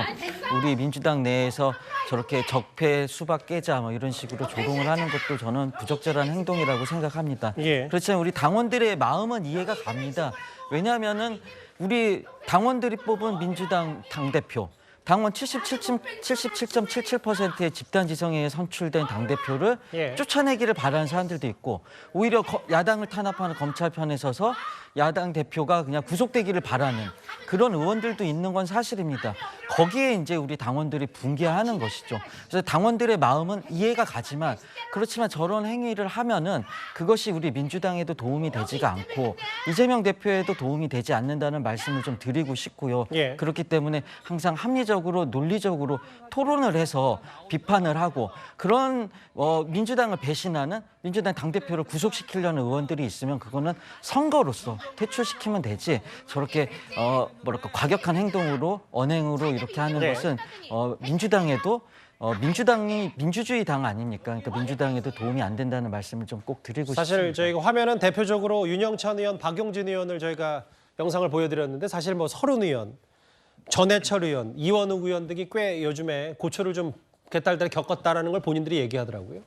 우리 민주당 내에서 저렇게 적폐 수박 깨자 뭐 이런 식으로 조롱을 하는 것도 저는 부적절한 행동이라고 생각합니다. 그렇지만 우리 당원들의 마음은 이해가 갑니다. 왜냐하면은 우리 당원들이 뽑은 민주당 당대표, 당원 77.77%의 집단지성에 선출된 당대표를 쫓아내기를 바라는 사람들도 있고, 오히려 야당을 탄압하는 검찰 편에 서서 야당 대표가 그냥 구속되기를 바라는 그런 의원들도 있는 건 사실입니다. 거기에 이제 우리 당원들이 분개하는 것이죠. 그래서 당원들의 마음은 이해가 가지만, 그렇지만 저런 행위를 하면은 그것이 우리 민주당에도 도움이 되지가 않고 이재명 대표에도 도움이 되지 않는다는 말씀을 좀 드리고 싶고요. 그렇기 때문에 항상 합리적으로 논리적으로 토론을 해서 비판을 하고, 그런 민주당을 배신하는 민주당 당대표를 구속시키려는 의원들이 있으면 그거는 선거로서 퇴출시키면 되지, 저렇게 과격한 행동으로 언행으로 이렇게 하는 것은 민주당에도 민주당이 민주주의 당 아닙니까? 그러니까 민주당에도 도움이 안 된다는 말씀을 좀 꼭 드리고 사실 싶습니다. 저희가 화면은 대표적으로 윤영찬 의원, 박용진 의원을 저희가 영상을 보여드렸는데, 사실 뭐 서른 의원, 전해철 의원, 이원욱 의원 등이 꽤 요즘에 고초를 좀 개딸들이 겪었다라는 걸 본인들이 얘기하더라고요.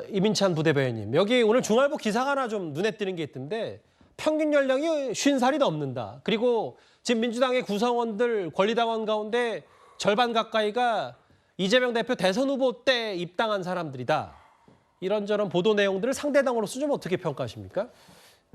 이민찬 부대변인님, 여기 오늘 중앙일보 기사가 하나 좀 눈에 띄는 게 있던데, 평균 연령이 50살이 넘는다. 그리고 지금 민주당의 구성원들 권리당원 가운데 절반 가까이가 이재명 대표 대선 후보 때 입당한 사람들이다. 이런저런 보도 내용들을 상대당으로서 좀 어떻게 평가하십니까?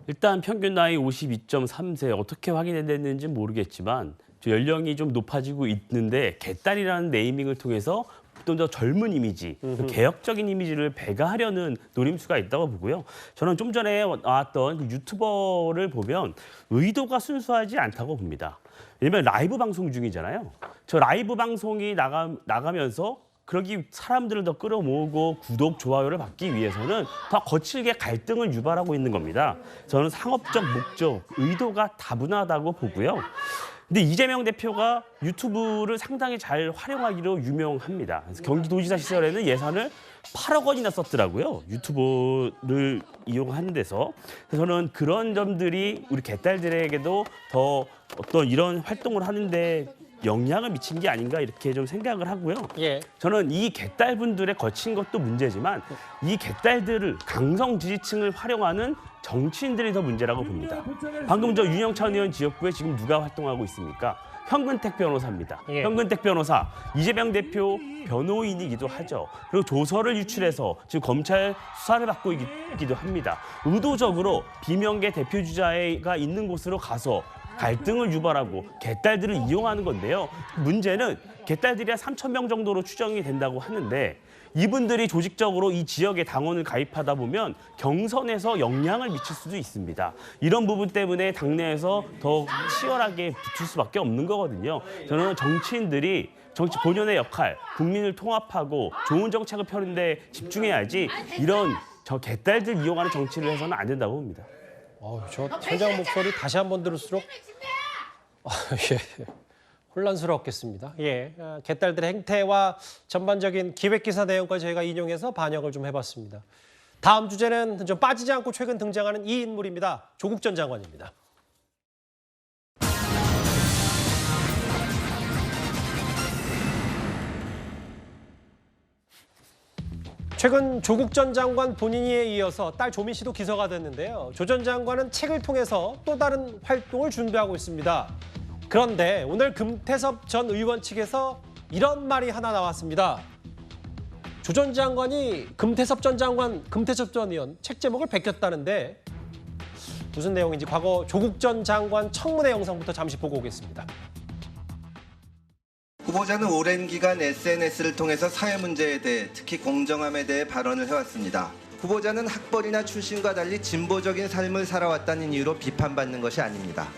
일단 평균 나이 52.3세, 어떻게 확인됐는지 모르겠지만 연령이 좀 높아지고 있는데, 개딸이라는 네이밍을 통해서 좀 더 젊은 이미지, 개혁적인 이미지를 배가하려는 노림수가 있다고 보고요. 저는 좀 전에 나왔던 그 유튜버를 보면 의도가 순수하지 않다고 봅니다. 왜냐면 라이브 방송 중이잖아요. 저 라이브 방송이 나가면서 그러기 사람들을 더 끌어모으고 구독, 좋아요를 받기 위해서는 더 거칠게 갈등을 유발하고 있는 겁니다. 저는 상업적 목적, 의도가 다분하다고 보고요. 근데 이재명 대표가 유튜브를 상당히 잘 활용하기로 유명합니다. 그래서 경기도지사 시절에는 예산을 8억 원이나 썼더라고요. 유튜브를 이용하는 데서. 그래서 저는 그런 점들이 우리 개딸들에게도 더 어떤 이런 활동을 하는데 영향을 미친 게 아닌가 이렇게 좀 생각을 하고요. 저는 이 개딸분들의 거친 것도 문제지만 이 개딸들을 강성 지지층을 활용하는 정치인들이 더 문제라고 봅니다. 방금 저 윤영찬 의원 지역구에 지금 누가 활동하고 있습니까? 현근택 변호사입니다. 현근택 변호사, 이재명 대표 변호인이기도 하죠. 그리고 조서를 유출해서 지금 검찰 수사를 받고 있기도 합니다. 의도적으로 비명계 대표주자가 있는 곳으로 가서 갈등을 유발하고 개딸들을 이용하는 건데요. 문제는 개딸들이 한 3,000명 정도로 추정이 된다고 하는데, 이분들이 조직적으로 이 지역에 당원을 가입하다 보면 경선에서 영향을 미칠 수도 있습니다. 이런 부분 때문에 당내에서 더 치열하게 붙을 수밖에 없는 거거든요. 저는 정치인들이 정치 본연의 역할, 국민을 통합하고 좋은 정책을 펴는 데 집중해야지 이런 저 개딸들 이용하는 정치를 해서는 안 된다고 봅니다. 저 팀장 목소리 다시 한번 들을수록 혼란스럽겠습니다. 개딸들의 행태와 전반적인 기획기사 내용까지 저희가 인용해서 반영을 좀 해봤습니다. 다음 주제는 좀 빠지지 않고 최근 등장하는 이 인물입니다. 조국 전 장관입니다. 최근 조국 전 장관 본인에 이어서 딸 조민 씨도 기소가 됐는데요. 조 전 장관은 책을 통해서 또 다른 활동을 준비하고 있습니다. 그런데 오늘 금태섭 전 의원 측에서 이런 말이 하나 나왔습니다. 조 전 장관이 금태섭 전 의원 책 제목을 베꼈다는데 무슨 내용인지 과거 조국 전 장관 청문회 영상부터 잠시 보고 오겠습니다. 후보자는 오랜 기간 SNS를 통해서 사회 문제에 대해, 특히 공정함에 대해 발언을 해왔습니다. 후보자는 학벌이나 출신과 달리 진보적인 삶을 살아왔다는 이유로 비판받는 것이 아닙니다.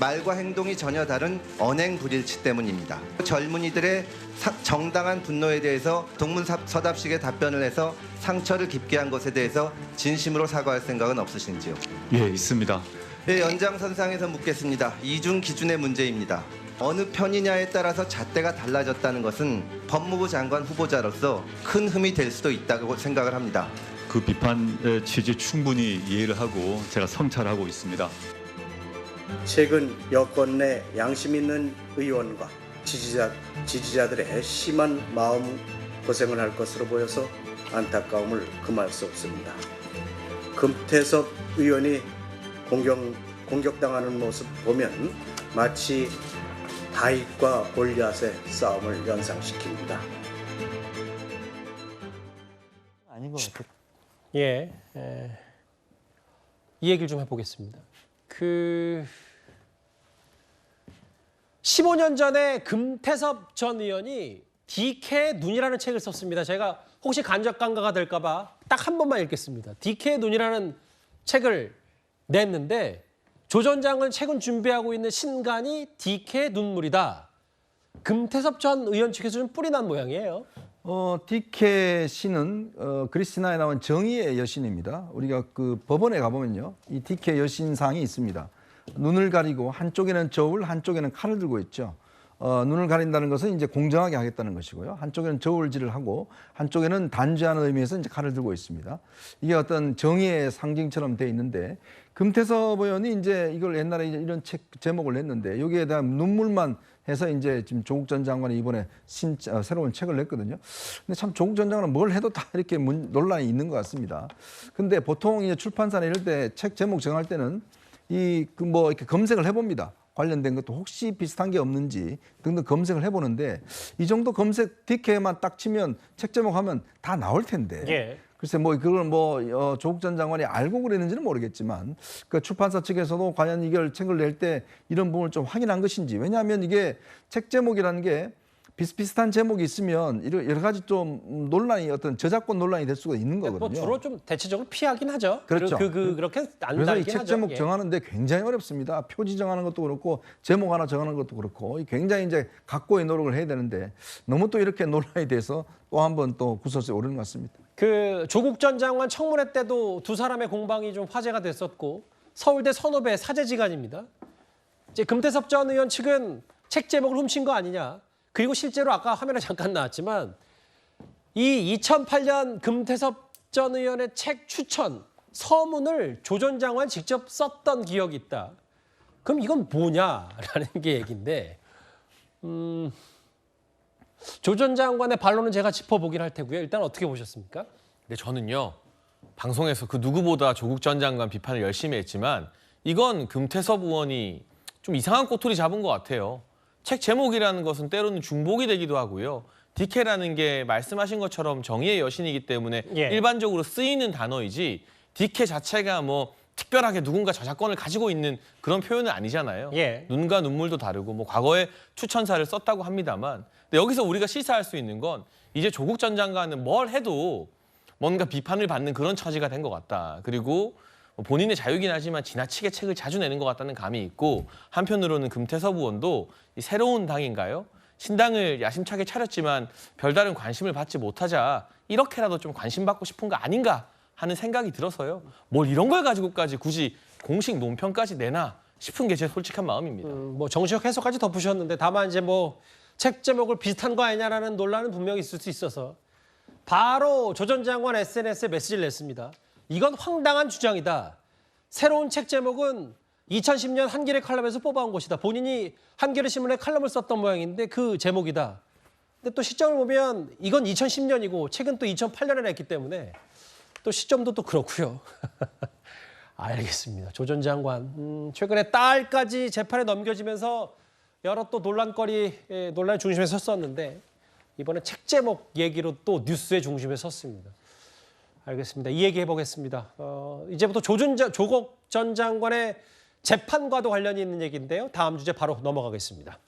말과 행동이 전혀 다른 언행 불일치 때문입니다. 젊은이들의 정당한 분노에 대해서 동문서답식의 답변을 해서 상처를 깊게 한 것에 대해서 진심으로 사과할 생각은 없으신지요? 예, 있습니다. 예, 연장선상에서 묻겠습니다. 이중 기준의 문제입니다. 어느 편이냐에 따라서 잣대가 달라졌다는 것은 법무부 장관 후보자로서 큰 흠이 될 수도 있다고 생각을 합니다. 그 비판의 취지 충분히 이해를 하고 제가 성찰하고 있습니다. 최근 여권 내 양심 있는 의원과 지지자들의 심한 마음 고생을 할 것으로 보여서 안타까움을 금할 수 없습니다. 금태섭 의원이 공격당하는 모습 보면 마치 다윗과 골리앗의 싸움을 연상시킵니다. 아닌 것 같아요. 예, 이 얘기를 좀 해보겠습니다. 15년 전에 금태섭 전 의원이 DK의 눈이라는 책을 썼습니다. 제가 혹시 간접강가가 될까봐 딱 한 번만 읽겠습니다. DK의 눈이라는 책을 냈는데 조 전 장은 최근 준비하고 있는 신간이 DK의 눈물이다. 금태섭 전 의원 측에서 좀 뿔이 난 모양이에요. DK 씨는 그리스나에 나온 정의의 여신입니다. 우리가 그 법원에 가보면요, 이 DK 여신상이 있습니다. 눈을 가리고 한쪽에는 저울, 한쪽에는 칼을 들고 있죠. 눈을 가린다는 것은 이제 공정하게 하겠다는 것이고요. 한쪽에는 저울질을 하고 한쪽에는 단죄하는 의미에서 이제 칼을 들고 있습니다. 이게 어떤 정의의 상징처럼 돼 있는데 금태섭 의원이 이제 이걸 옛날에 이제 이런 책 제목을 냈는데 여기에 대한 눈물만 해서 이제 지금 조국 전 장관이 이번에 새로운 책을 냈거든요. 근데 참 조국 전 장관은 뭘 해도 다 이렇게 논란이 있는 것 같습니다. 근데 보통 이제 출판사나 이럴 때 책 제목 정할 때는 이렇게 검색을 해봅니다. 관련된 것도 혹시 비슷한 게 없는지 등등 검색을 해보는데 이 정도 검색 DK만 딱 치면 책 제목 하면 다 나올 텐데. 예. 글쎄 그걸 조국 전 장관이 알고 그랬는지는 모르겠지만 그 출판사 측에서도 과연 이걸 책을 낼 때 이런 부분을 좀 확인한 것인지. 왜냐하면 이게 책 제목이라는 게 비슷비슷한 제목이 있으면 여러 가지 좀 논란이 어떤 저작권 논란이 될 수가 있는 거거든요. 뭐 주로 좀 대체적으로 피하긴 하죠. 그렇죠. 그렇게 안 그래서 이 달긴 책 하죠. 제목 예. 정하는데 굉장히 어렵습니다. 표지 정하는 것도 그렇고 제목 하나 정하는 것도 그렇고 굉장히 이제 각고의 노력을 해야 되는데 너무 또 이렇게 논란이 돼서 또 한 번 또 구설수에 오르는 것 같습니다. 조국 전 장관 청문회 때도 두 사람의 공방이 좀 화제가 됐었고 서울대 선후배 사제지간입니다. 이제 금태섭 전 의원 측은 책 제목을 훔친 거 아니냐. 그리고 실제로 아까 화면에 잠깐 나왔지만 이 2008년 금태섭 전 의원의 책 추천 서문을 조 전 장관 직접 썼던 기억이 있다. 그럼 이건 뭐냐라는 게 얘기인데 조 전 장관의 반론은 제가 짚어보긴 할 테고요. 일단 어떻게 보셨습니까? 근데 저는요, 방송에서 그 누구보다 조국 전 장관 비판을 열심히 했지만 이건 금태섭 의원이 좀 이상한 꼬투리 잡은 것 같아요. 책 제목이라는 것은 때로는 중복이 되기도 하고요. DK라는 게 말씀하신 것처럼 정의의 여신이기 때문에 일반적으로 쓰이는 단어이지 DK 자체가 뭐 특별하게 누군가 저작권을 가지고 있는 그런 표현은 아니잖아요. 눈과 눈물도 다르고 뭐 과거에 추천사를 썼다고 합니다만 근데 여기서 우리가 시사할 수 있는 건 이제 조국 전 장관은 뭘 해도 뭔가 비판을 받는 그런 처지가 된 것 같다. 그리고 본인의 자유이긴 하지만 지나치게 책을 자주 내는 것 같다는 감이 있고 한편으로는 금태섭 의원도 이 새로운 당인가요? 신당을 야심차게 차렸지만 별다른 관심을 받지 못하자 이렇게라도 좀 관심 받고 싶은 거 아닌가 하는 생각이 들어서요. 뭘 이런 걸 가지고까지 굳이 공식 논평까지 내나 싶은 게 제 솔직한 마음입니다. 뭐 정치적 해석까지 덧붙였는데 다만 이제 뭐 책 제목을 비슷한 거 아니냐라는 논란은 분명히 있을 수 있어서 바로 조 전 장관 SNS에 메시지를 냈습니다. 이건 황당한 주장이다. 새로운 책 제목은 2010년 한겨레 칼럼에서 뽑아온 것이다. 본인이 한겨레 신문에 칼럼을 썼던 모양인데 그 제목이다. 근데 또 시점을 보면 이건 2010년이고 책은 또 2008년에 냈기 때문에 또 시점도 또 그렇고요. 알겠습니다. 조 전 장관 최근에 딸까지 재판에 넘겨지면서 여러 또 논란의 중심에 섰었는데 이번에 책 제목 얘기로 또 뉴스의 중심에 섰습니다. 알겠습니다. 이 얘기 해보겠습니다. 이제부터 조국 전 장관의 재판과도 관련이 있는 얘기인데요. 다음 주제 바로 넘어가겠습니다.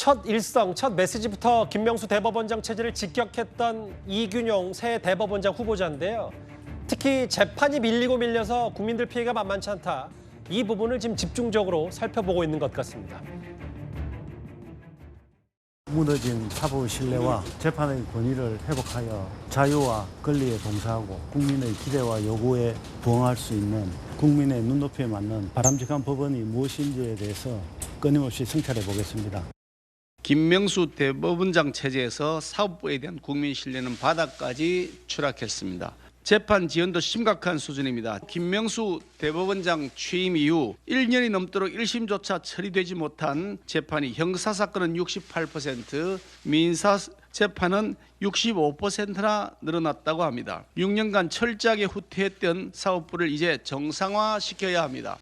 첫 일성, 첫 메시지부터 김명수 대법원장 체제를 직격했던 이균용 새 대법원장 후보자인데요. 특히 재판이 밀리고 밀려서 국민들 피해가 만만치 않다. 이 부분을 지금 집중적으로 살펴보고 있는 것 같습니다. 무너진 사법의 신뢰와 재판의 권위를 회복하여 자유와 권리에 봉사하고 국민의 기대와 요구에 부응할 수 있는 국민의 눈높이에 맞는 바람직한 법원이 무엇인지에 대해서 끊임없이 성찰해 보겠습니다. 김명수 대법원장 체제에서 사법부에 대한 국민 신뢰는 바닥까지 추락했습니다. 재판 지연도 심각한 수준입니다. 김명수 대법원장 취임 이후 1년이 넘도록 1심조차 처리되지 못한 재판이 형사사건은 68%, 민사재판은 65%나 늘어났다고 합니다. 6년간 철저하게 후퇴했던 사법부를 이제 정상화시켜야 합니다.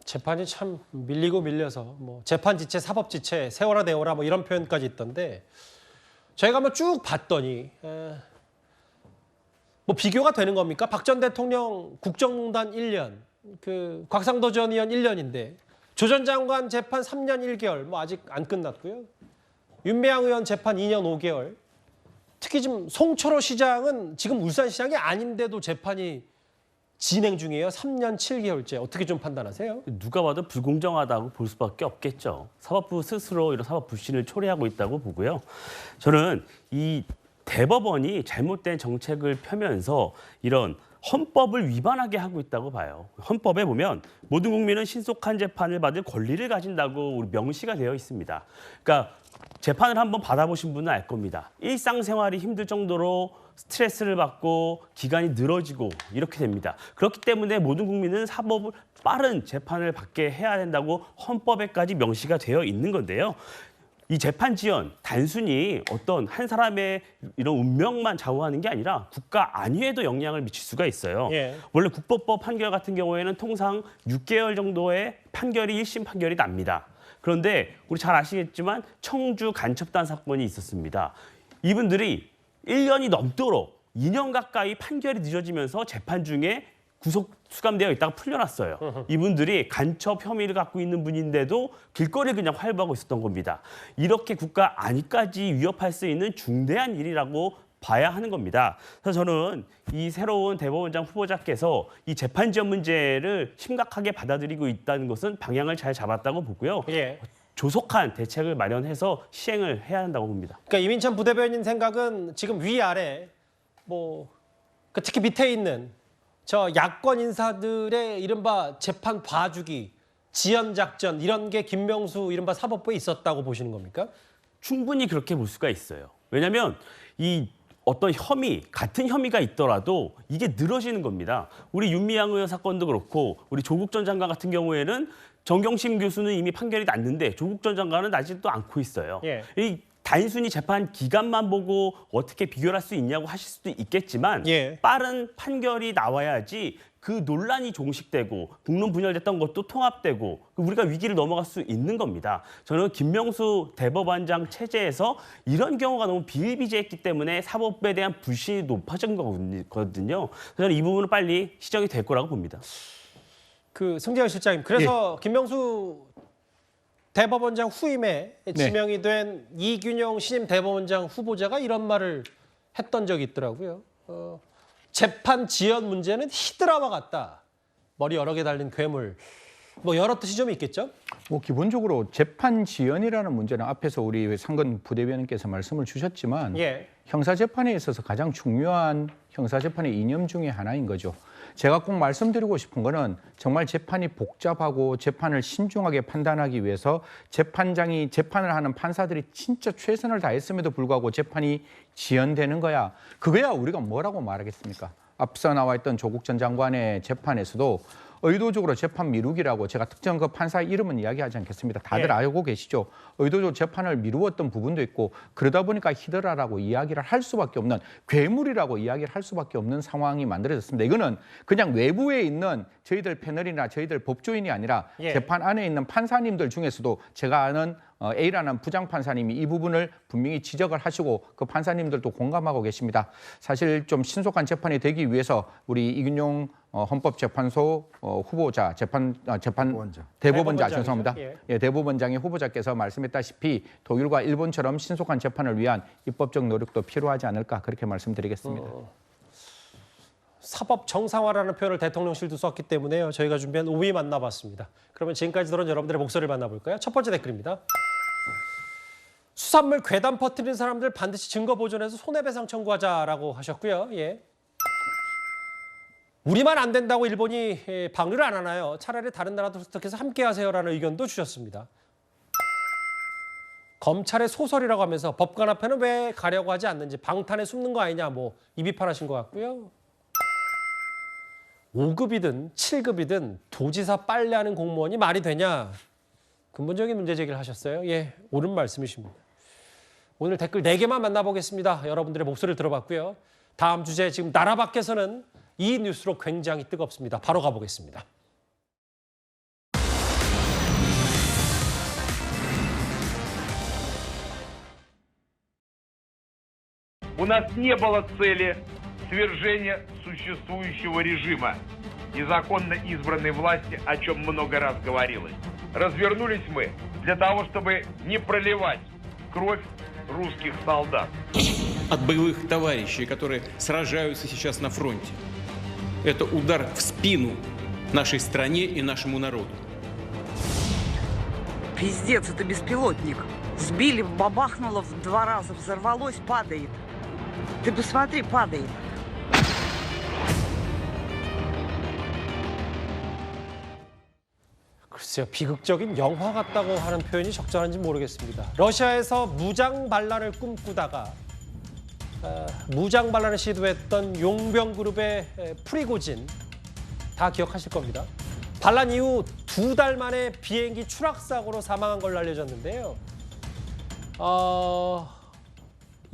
재판이 참 밀리고 밀려서 뭐 재판 지체, 사법 지체, 세워라 내워라 뭐 이런 표현까지 있던데 저희가 한번 쭉 봤더니 뭐 비교가 되는 겁니까? 박 전 대통령 국정농단 1년, 그 곽상도 전 의원 1년인데 조 전 장관 재판 3년 1개월, 뭐 아직 안 끝났고요. 윤미향 의원 재판 2년 5개월. 특히 지금 송철호 시장은 지금 울산시장이 아닌데도 재판이 진행 중이에요. 3년 7개월째. 어떻게 좀 판단하세요? 누가 봐도 불공정하다고 볼 수밖에 없겠죠. 사법부 스스로 이런 사법 불신을 초래하고 있다고 보고요. 저는 이 대법원이 잘못된 정책을 펴면서 이런 헌법을 위반하게 하고 있다고 봐요. 헌법에 보면 모든 국민은 신속한 재판을 받을 권리를 가진다고 명시가 되어 있습니다. 그러니까 재판을 한번 받아보신 분은 알 겁니다. 일상생활이 힘들 정도로 스트레스를 받고 기간이 늘어지고 이렇게 됩니다. 그렇기 때문에 모든 국민은 사법을 빠른 재판을 받게 해야 된다고 헌법에까지 명시가 되어 있는 건데요. 이 재판 지연 단순히 어떤 한 사람의 이런 운명만 좌우하는 게 아니라 국가 안위에도 영향을 미칠 수가 있어요. 예. 원래 국법법 판결 같은 경우에는 통상 6개월 정도의 판결이 1심 판결이 납니다. 그런데 우리 잘 아시겠지만 청주 간첩단 사건이 있었습니다. 이분들이 1년이 넘도록 2년 가까이 판결이 늦어지면서 재판 중에 구속 수감되어 있다가 풀려났어요. 이분들이 간첩 혐의를 갖고 있는 분인데도 길거리를 그냥 활보하고 있었던 겁니다. 이렇게 국가 안위까지 위협할 수 있는 중대한 일이라고 봐야 하는 겁니다. 그래서 저는 이 새로운 대법원장 후보자께서 이 재판 지연 문제를 심각하게 받아들이고 있다는 것은 방향을 잘 잡았다고 보고요. 예. 조속한 대책을 마련해서 시행을 해야 한다고 봅니다. 그러니까 이민찬 부대변인 생각은 지금 위아래 뭐 특히 밑에 있는 저 야권 인사들의 이른바 재판 봐주기, 지연 작전 이런 게 김명수 이른바 사법부에 있었다고 보시는 겁니까? 충분히 그렇게 볼 수가 있어요. 왜냐하면 이 어떤 혐의, 같은 혐의가 있더라도 이게 늘어지는 겁니다. 우리 윤미향 의원 사건도 그렇고 우리 조국 전 장관 같은 경우에는 정경심 교수는 이미 판결이 났는데 조국 전 장관은 나지도 않고 있어요. 예. 이 단순히 재판 기간만 보고 어떻게 비교할 수 있냐고 하실 수도 있겠지만 예. 빠른 판결이 나와야지 그 논란이 종식되고 국론 분열됐던 것도 통합되고 우리가 위기를 넘어갈 수 있는 겁니다. 저는 김명수 대법원장 체제에서 이런 경우가 너무 비일비재했기 때문에 사법부에 대한 불신이 높아진 거거든요. 저는 이 부분은 빨리 시정이 될 거라고 봅니다. 그 승재현 실장님, 그래서 김명수 대법원장 후임에 지명이 된 이균용 신임 대법원장 후보자가 이런 말을 했던 적이 있더라고요. 재판 지연 문제는 히드라와 같다. 머리 여러 개 달린 괴물. 뭐 여러 뜻이 좀 있겠죠? 뭐 기본적으로 재판 지연이라는 문제는 앞에서 우리 상근 부대변인께서 말씀을 주셨지만 예. 형사재판에 있어서 가장 중요한 형사재판의 이념 중에 하나인 거죠. 제가 꼭 말씀드리고 싶은 거는 정말 재판이 복잡하고 재판을 신중하게 판단하기 위해서 재판장이 재판을 하는 판사들이 진짜 최선을 다했음에도 불구하고 재판이 지연되는 거야. 그거야 우리가 뭐라고 말하겠습니까? 앞서 나와 있던 조국 전 장관의 재판에서도 의도적으로 재판 미루기라고 제가 특정 그 판사 이름은 이야기하지 않겠습니다. 다들 알고 계시죠. 의도적으로 재판을 미루었던 부분도 있고 그러다 보니까 히드라라고 이야기를 할 수밖에 없는 괴물이라고 이야기를 할 수밖에 없는 상황이 만들어졌습니다. 이거는 그냥 외부에 있는 저희들 패널이나 저희들 법조인이 아니라 재판 안에 있는 판사님들 중에서도 제가 아는 A라는 부장 판사님이 이 부분을 분명히 지적을 하시고 그 판사님들도 공감하고 계십니다. 사실 좀 신속한 재판이 되기 위해서 우리 이균용 헌법재판소 후보자 대법원장 죄송합니다. 예, 대법원장의 후보자께서 말씀했다시피 독일과 일본처럼 신속한 재판을 위한 입법적 노력도 필요하지 않을까 그렇게 말씀드리겠습니다. 사법 정상화라는 표현을 대통령실도 썼기 때문에요. 저희가 준비한 5위 만나봤습니다. 그러면 지금까지 들은 여러분들의 목소리를 만나볼까요? 첫 번째 댓글입니다. 수산물 괴담 퍼뜨리는 사람들 반드시 증거 보존해서 손해배상 청구하자라고 하셨고요. 예. 우리만 안 된다고 일본이 방류를 안 하나요? 차라리 다른 나라도 설득해서 함께 하세요라는 의견도 주셨습니다. 검찰의 소설이라고 하면서 법관 앞에는 왜 가려고 하지 않는지 방탄에 숨는 거 아니냐 뭐 이 비판하신 것 같고요. 5급이든 7급이든 도지사 빨래하는 공무원이 말이 되냐? 근본적인 문제 제기를 하셨어요. 예, 옳은 말씀이십니다. 오늘 댓글 4개만 만나보겠습니다. 여러분들의 목소리를 들어봤고요. 다음 주제 지금 나라 밖에서는 이 뉴스로 굉장히 뜨겁습니다. 바로 가보겠습니다. У нас не было цели свержения существующего режима и законно избранной власти, о чем много раз говорилось. Развернулись мы для того, чтобы не проливать кровь русских солдат. От боевых товарищей, которые сражаются сейчас на фронте. Это удар в спину нашей стране и нашему народу. Пиздец, это беспилотник. Сбили, бабахнуло в 2 раза, взорвалось, падает. Ты посмотри, падает. 글쎄요, 비극적인 영화 같다고 하는 표현이 적절한지 모르겠습니다. 러시아에서 무장 반란을 꿈꾸다가 무장 반란을 시도했던 용병 그룹의 프리고진 다 기억하실 겁니다. 반란 이후 2달 만에 비행기 추락 사고로 사망한 걸로 알려졌는데요.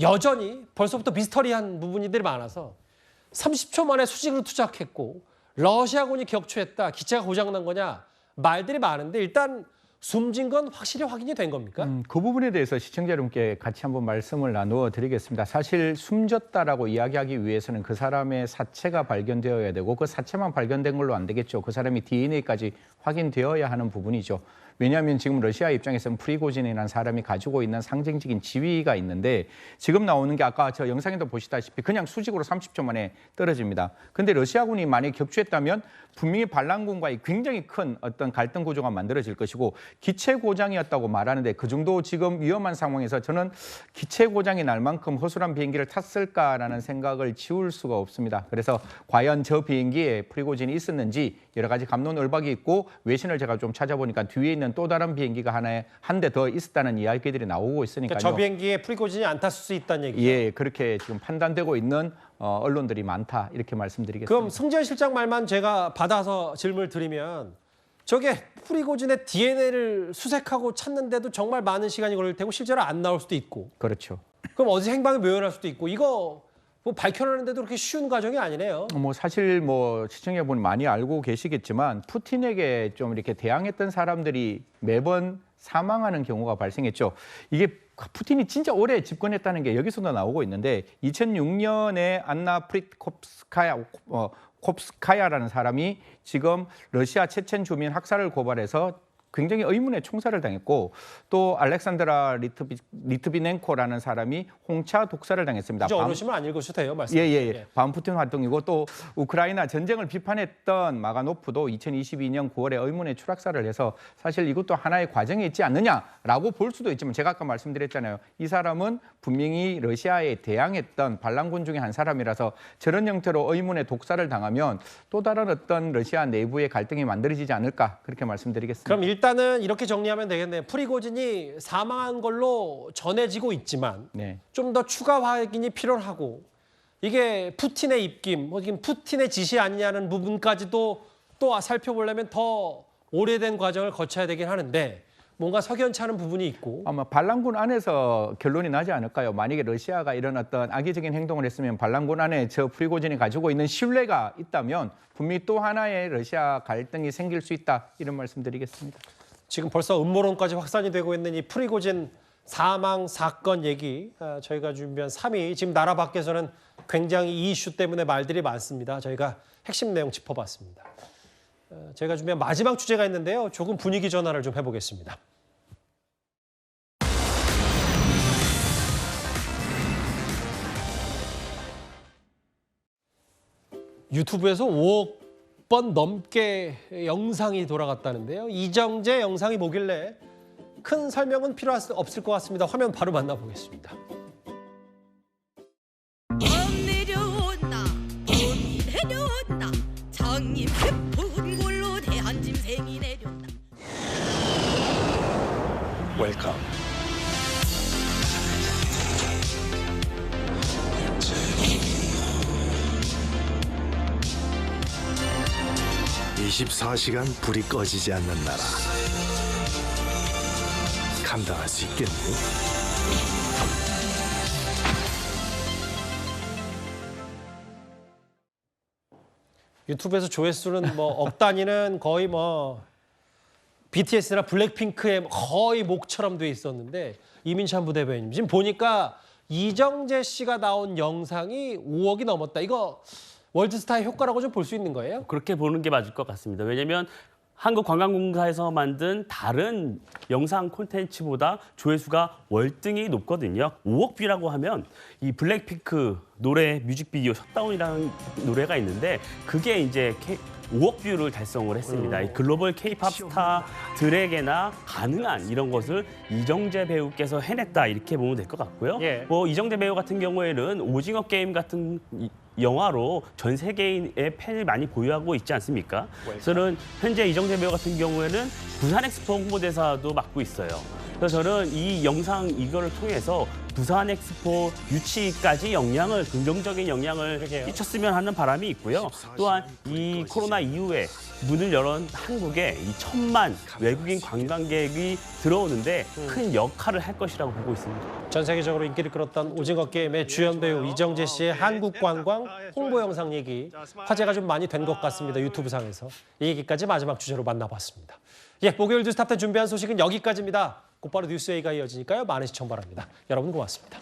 여전히 벌써부터 미스터리한 부분들이 많아서 30초 만에 수직으로 투착했고 러시아군이 격추했다. 기체가 고장난 거냐? 말들이 많은데 일단 숨진 건 확실히 확인이 된 겁니까? 그 부분에 대해서 시청자 여러분께 같이 한번 말씀을 나누어 드리겠습니다. 사실 숨졌다라고 이야기하기 위해서는 그 사람의 사체가 발견되어야 되고 그 사체만 발견된 걸로 안 되겠죠. 그 사람이 DNA까지 확인되어야 하는 부분이죠. 왜냐하면 지금 러시아 입장에서는 프리고진이라는 사람이 가지고 있는 상징적인 지위가 있는데 지금 나오는 게 아까 저 영상에도 보시다시피 그냥 수직으로 30초 만에 떨어집니다. 근데 러시아군이 만약에 격추했다면 분명히 반란군과의 굉장히 큰 어떤 갈등 구조가 만들어질 것이고 기체 고장이었다고 말하는데 그 정도 지금 위험한 상황에서 저는 기체 고장이 날 만큼 허술한 비행기를 탔을까라는 생각을 지울 수가 없습니다. 그래서 과연 저 비행기에 프리고진이 있었는지 여러 가지 갑론을박이 있고 외신을 제가 좀 찾아보니까 뒤에 있는 또 다른 비행기가 한 대 더 있었다는 이야기들이 나오고 있으니까요. 그러니까 저 비행기에 프리고진이 안 탔을 수 있다는 얘기죠. 예, 그렇게 지금 판단되고 있는 언론들이 많다 이렇게 말씀드리겠습니다. 그럼 승재현 실장 말만 제가 받아서 질문을 드리면 저게 프리고진의 DNA를 수색하고 찾는데도 정말 많은 시간이 걸릴 테고 실제로 안 나올 수도 있고. 그렇죠. 그럼 어디 행방이 묘연할 수도 있고 이거 뭐 밝혀내는데도 그렇게 쉬운 과정이 아니네요. 뭐 사실 뭐 시청자분이 많이 알고 계시겠지만 푸틴에게 좀 이렇게 대항했던 사람들이 매번 사망하는 경우가 발생했죠. 이게 푸틴이 진짜 오래 집권했다는 게 여기서도 나오고 있는데 2006년에 안나 프리콥스카야라는 사람이 지금 러시아 체첸 주민 학살을 고발해서 굉장히 의문의 총살을 당했고 또 알렉산드라 리트비넨코라는 사람이 홍차 독살을 당했습니다. 그저 어르신은 안 읽으셔도 돼요. 말씀. 예. 반푸틴 활동이고 또 우크라이나 전쟁을 비판했던 마가노프도 2022년 9월에 의문의 추락사를 해서 사실 이것도 하나의 과정이 있지 않느냐라고 볼 수도 있지만 제가 아까 말씀드렸잖아요. 이 사람은 분명히 러시아에 대항했던 반란군 중에 한 사람이라서 저런 형태로 의문의 독살을 당하면 또 다른 어떤 러시아 내부의 갈등이 만들어지지 않을까 그렇게 말씀드리겠습니다. 그럼 일단은 이렇게 정리하면 되겠네요. 프리고진이 사망한 걸로 전해지고 있지만 좀 더 추가 확인이 필요하고 이게 푸틴의 입김, 푸틴의 지시 아니냐는 부분까지도 또 살펴보려면 더 오래된 과정을 거쳐야 되긴 하는데 뭔가 석연치 않은 부분이 있고 아마 반란군 안에서 결론이 나지 않을까요? 만약에 러시아가 이런 어떤 악의적인 행동을 했으면 반란군 안에 저 프리고진이 가지고 있는 신뢰가 있다면 분명히 또 하나의 러시아 갈등이 생길 수 있다 이런 말씀드리겠습니다. 지금 벌써 음모론까지 확산이 되고 있는 이 프리고진 사망 사건 얘기, 저희가 준비한 3위. 지금 나라 밖에서는 굉장히 이 이슈 때문에 말들이 많습니다. 저희가 핵심 내용 짚어봤습니다. 저희가 준비한 마지막 주제가 있는데요. 조금 분위기 전환을 좀 해보겠습니다. 유튜브에서 5억 번 넘게 영상이 돌아갔다는데요. 이정재 영상이 뭐길래 큰 설명은 필요 없을 것 같습니다. 화면 바로 만나보겠습니다. 내려온다 봄이 내려온다 장님 깊은 골로 대한짐승이 내려온다. 웰컴. (24시간) 불이 꺼지지 않는 나라. 감당할 수 있겠니? 유튜브에서 조회수는 뭐 억 단위는 거의 뭐 BTS나 블랙핑크의 거의 목처럼 돼 있었는데, 이민찬 부대변인 지금 보니까 이정재 씨가 나온 영상이 5억이 넘었다. 이거 월드스타의 효과라고 좀 볼 수 있는 거예요? 그렇게 보는 게 맞을 것 같습니다. 왜냐하면 한국관광공사에서 만든 다른 영상 콘텐츠보다 조회수가 월등히 높거든요. 5억 뷰라고 하면 이 블랙핑크 노래 뮤직비디오 셧다운이라는 노래가 있는데 그게 이제 5억 뷰를 달성을 했습니다. 이 글로벌 K-팝 스타들에게나 가능한 이런 것을 이정재 배우께서 해냈다, 이렇게 보면 될 것 같고요. 예. 뭐 이정재 배우 같은 경우에는 오징어 게임 같은 영화로 전 세계의 팬을 많이 보유하고 있지 않습니까? 저는 현재 이정재 배우 같은 경우에는 부산 엑스포 홍보대사도 맡고 있어요. 그래서 저는 이 영상 이거를 통해서 부산 엑스포 유치까지 긍정적인 영향을 끼쳤으면 하는 바람이 있고요. 또한 이 코로나 이후에 문을 열은 한국에 이 1,000만 외국인 관광객이 들어오는데 큰 역할을 할 것이라고 보고 있습니다. 전 세계적으로 인기를 끌었던 오징어 게임의 주연 배우 이정재 씨의 한국 관광 홍보 영상 얘기, 화제가 좀 많이 된 것 같습니다. 유튜브상에서. 이 얘기까지 마지막 주제로 만나봤습니다. 예, 목요일 뉴스탑 10 준비한 소식은 여기까지입니다. 곧바로 뉴스 A가 이어지니까요. 많은 시청 바랍니다. 여러분 고맙습니다.